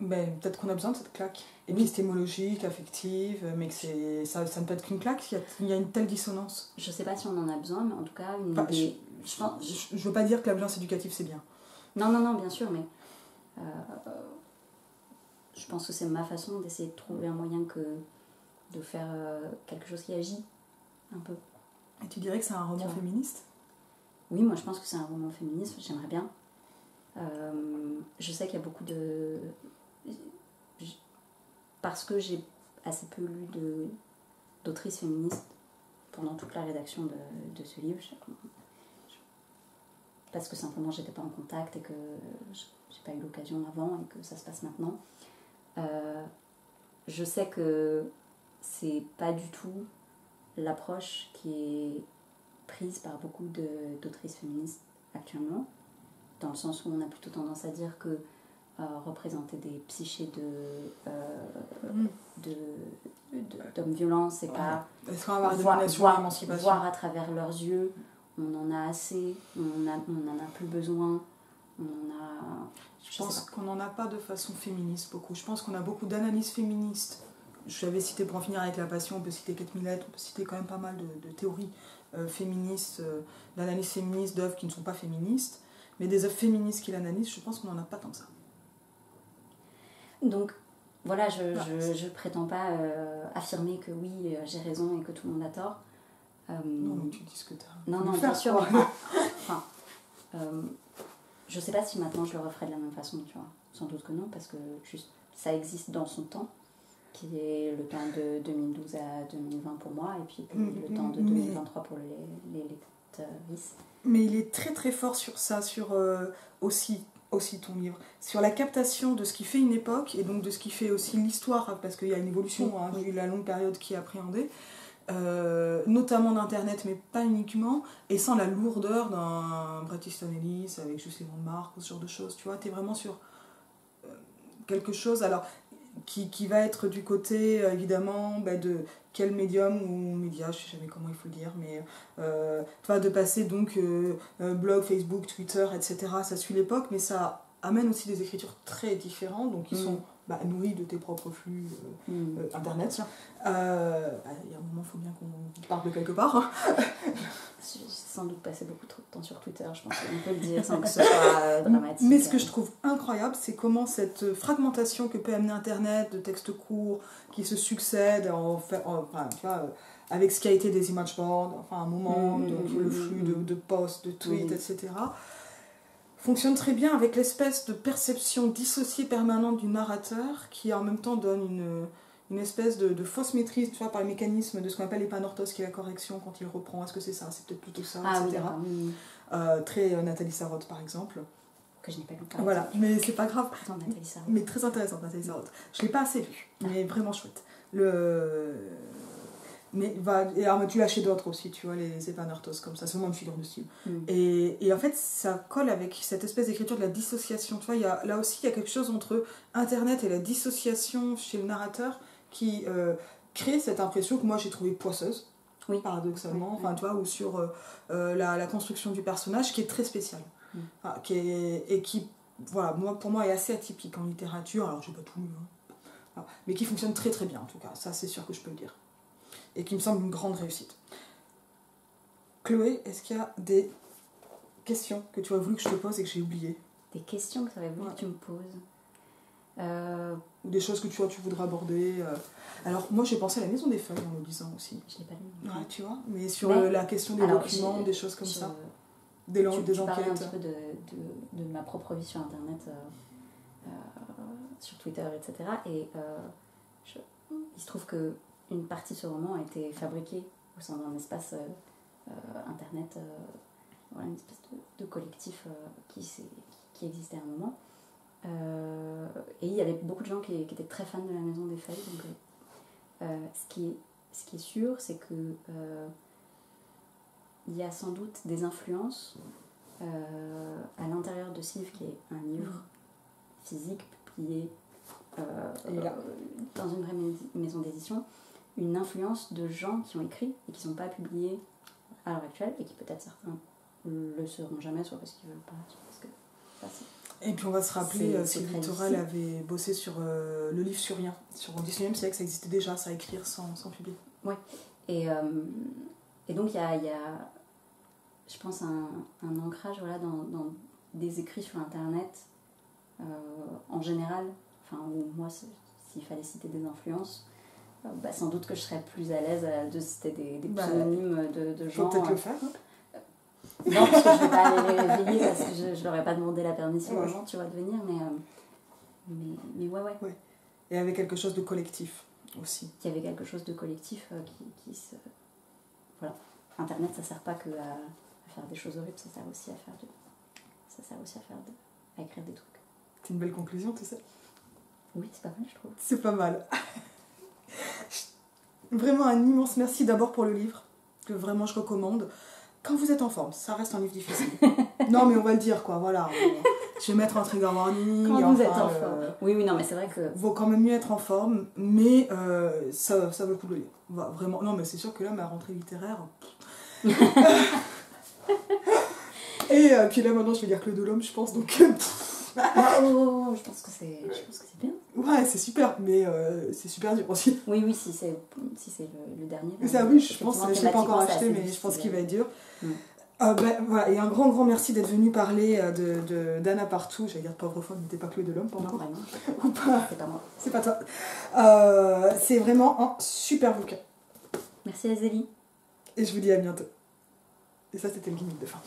A: Ben, peut-être qu'on a besoin de cette claque épistémologique, affective, mais que ça ne peut être qu'une claque, il y a une telle dissonance.
B: Je sais pas si on en a besoin, mais en tout cas
A: je veux pas dire que la violence éducative c'est bien.
B: Non, bien sûr, mais je pense que c'est ma façon d'essayer de trouver un moyen de faire quelque chose qui agit un peu.
A: Et tu dirais que c'est un roman féministe ?
B: Oui, moi je pense que c'est un roman féministe, j'aimerais bien. Je sais qu'il y a beaucoup de... Parce que j'ai assez peu lu d'autrices féministes pendant toute la rédaction de ce livre, parce que simplement j'étais pas en contact et que j'ai pas eu l'occasion avant et que ça se passe maintenant. Je sais que c'est pas du tout l'approche qui est prise par beaucoup d'autrices féministes actuellement, dans le sens où on a plutôt tendance à dire que représenter des psychés d'hommes violents, c'est pas voir à travers leurs yeux, on en a assez, on en a plus besoin,
A: je pense qu'on n'en a pas de façon féministe beaucoup. Je pense qu'on a beaucoup d'analyses féministes. Je l'avais cité pour en finir avec La Passion, on peut citer Kate Millett, on peut citer quand même pas mal de théories féministes, d'analyses féministes, d'œuvres qui ne sont pas féministes, mais des œuvres féministes qui l'analysent, je pense qu'on n'en a pas tant que ça.
B: Donc voilà, je prétends pas affirmer que oui, j'ai raison et que tout le monde a tort.
A: Non, mais tu dis ce que tu as.
B: Non, bien sûr. Je sais pas si maintenant je le referais de la même façon, tu vois. Sans doute que non, parce que juste ça existe dans son temps, qui est le temps de 2012 à 2020 pour moi, et puis le temps de 2023 pour les lectrices.
A: Mais il est très très fort sur ça, sur aussi ton livre, sur la captation de ce qui fait une époque et donc de ce qui fait aussi l'histoire, parce qu'il y a une évolution, vu la longue période qui est appréhendée, notamment d'internet, mais pas uniquement, et sans la lourdeur d'un Bret Easton Ellis avec juste les noms de marque ou ce genre de choses, tu vois, t'es vraiment sur quelque chose alors qui va être du côté évidemment de quel médium ou média, je sais jamais comment il faut le dire, mais de passer donc blog, Facebook, Twitter, etc. Ça suit l'époque, mais ça amène aussi des écritures très différentes, donc qui sont nourries de tes propres flux internet. Il y a un moment, il faut bien qu'on parte de quelque part.
B: J'ai sans doute passé beaucoup trop de temps sur Twitter, je pense qu'on peut le dire sans que ce soit dramatique.
A: Mais ce que je trouve incroyable, c'est comment cette fragmentation que peut amener Internet, de textes courts qui se succèdent, avec ce qui a été des image boards, un moment, donc le flux de posts, de tweets, etc., fonctionne très bien avec l'espèce de perception dissociée permanente du narrateur qui en même temps donne une espèce de fausse maîtrise, tu vois, par les mécanismes de ce qu'on appelle l'épanorthos, qui est la correction quand il reprend. Est-ce que c'est ça ? C'est peut-être plutôt ça, etc. Très Nathalie Sarraute, par exemple.
B: Que je n'ai pas lu.
A: Voilà, mais c'est pas grave.
B: Attends, Nathalie Sarraute.
A: Mais très intéressante, Nathalie Sarraute. Je l'ai pas assez lu, mais vraiment chouette. Mais alors, tu l'as chez d'autres aussi, tu vois, les épanorthos comme ça, c'est vraiment une figure de style. Et en fait, ça colle avec cette espèce d'écriture de la dissociation. Tu vois, là aussi, il y a quelque chose entre Internet et la dissociation chez le narrateur qui crée cette impression que moi j'ai trouvée poisseuse, paradoxalement, tu vois, ou sur la construction du personnage qui est très spéciale. Qui, voilà, pour moi, est assez atypique en littérature. Alors, j'ai pas tout lu, mais qui fonctionne très très bien en tout cas, ça c'est sûr que je peux le dire. Et qui me semble une grande réussite. Chloé, est-ce qu'il y a des questions que tu as voulu que je te pose et que j'ai oubliées ?
B: Des questions que tu aurais voulu que tu me poses
A: Ou des choses que tu voudrais aborder Alors, moi j'ai pensé à La Maison des Feuilles en le lisant aussi.
B: Je l'ai pas lu.
A: Tu vois, mais sur la question des documents, des choses comme ça. Des enquêtes.
B: Tu parlais un petit peu de ma propre vie sur Internet, sur Twitter, etc. Et il se trouve que une partie de ce roman a été fabriquée au sein d'un espace internet, une espèce de collectif qui existait à un moment. Et il y avait beaucoup de gens qui étaient très fans de la Maison des Feuilles. Donc, ce qui est sûr, c'est que il y a sans doute des influences à l'intérieur de Sylve, qui est un livre physique publié dans une vraie maison d'édition, une influence de gens qui ont écrit et qui ne sont pas publiés à l'heure actuelle, et qui peut-être certains le seront jamais, soit parce qu'ils ne veulent pas, soit parce que...
A: Et puis on va se rappeler, Sylvie Torel avait bossé sur le livre sur rien. Sur au XIXe siècle, ça existait déjà, ça à écrire sans publier.
B: Oui, et donc il y a, je pense, un ancrage voilà, dans des écrits sur Internet, en général, enfin, où moi, s'il fallait citer des influences, sans doute que je serais plus à l'aise de citer des pseudonymes de gens.
A: Faut peut-être le faire, hein.
B: Non, parce que je ne vais pas aller les réveiller, parce que je ne leur ai pas demandé la permission aux gens, tu vois, de venir, mais ouais.
A: Et avec quelque chose de collectif aussi.
B: Il y avait quelque chose de collectif qui se... Voilà. Internet, ça ne sert pas que à faire des choses horribles, ça sert aussi à faire à écrire des trucs.
A: C'est une belle conclusion, tu sais.
B: Oui, c'est pas mal, je trouve.
A: C'est pas mal. Vraiment un immense merci d'abord pour le livre, que vraiment je recommande. Quand vous êtes en forme, ça reste un livre difficile. Non, mais on va le dire, quoi, voilà. Je vais mettre un trigger warning.
B: Quand vous êtes en forme. Oui, non, mais c'est vrai que...
A: Vaut quand même mieux être en forme, mais ça vaut le coup de le lire. Vraiment. Non, mais c'est sûr que là, ma rentrée littéraire... Et puis là, maintenant, je vais lire Claude Lhomme, je pense, donc...
B: je pense que c'est bien.
A: Ouais, c'est super, mais c'est super dur aussi.
B: Oui, si c'est le dernier.
A: Ça, oui, je pense, je l'ai pas encore acheté, mais je pense qu'il va être dur. Voilà, et un grand merci d'être venu parler d'Anna Partout. J'allais dire pauvre femme, n'était pas Claude Lhomme, pas encore.
B: Ou pas. C'est pas moi.
A: C'est pas toi. C'est vraiment un super bouquin.
B: Merci Azélie.
A: Et je vous dis à bientôt. Et ça, c'était le gimmick de fin.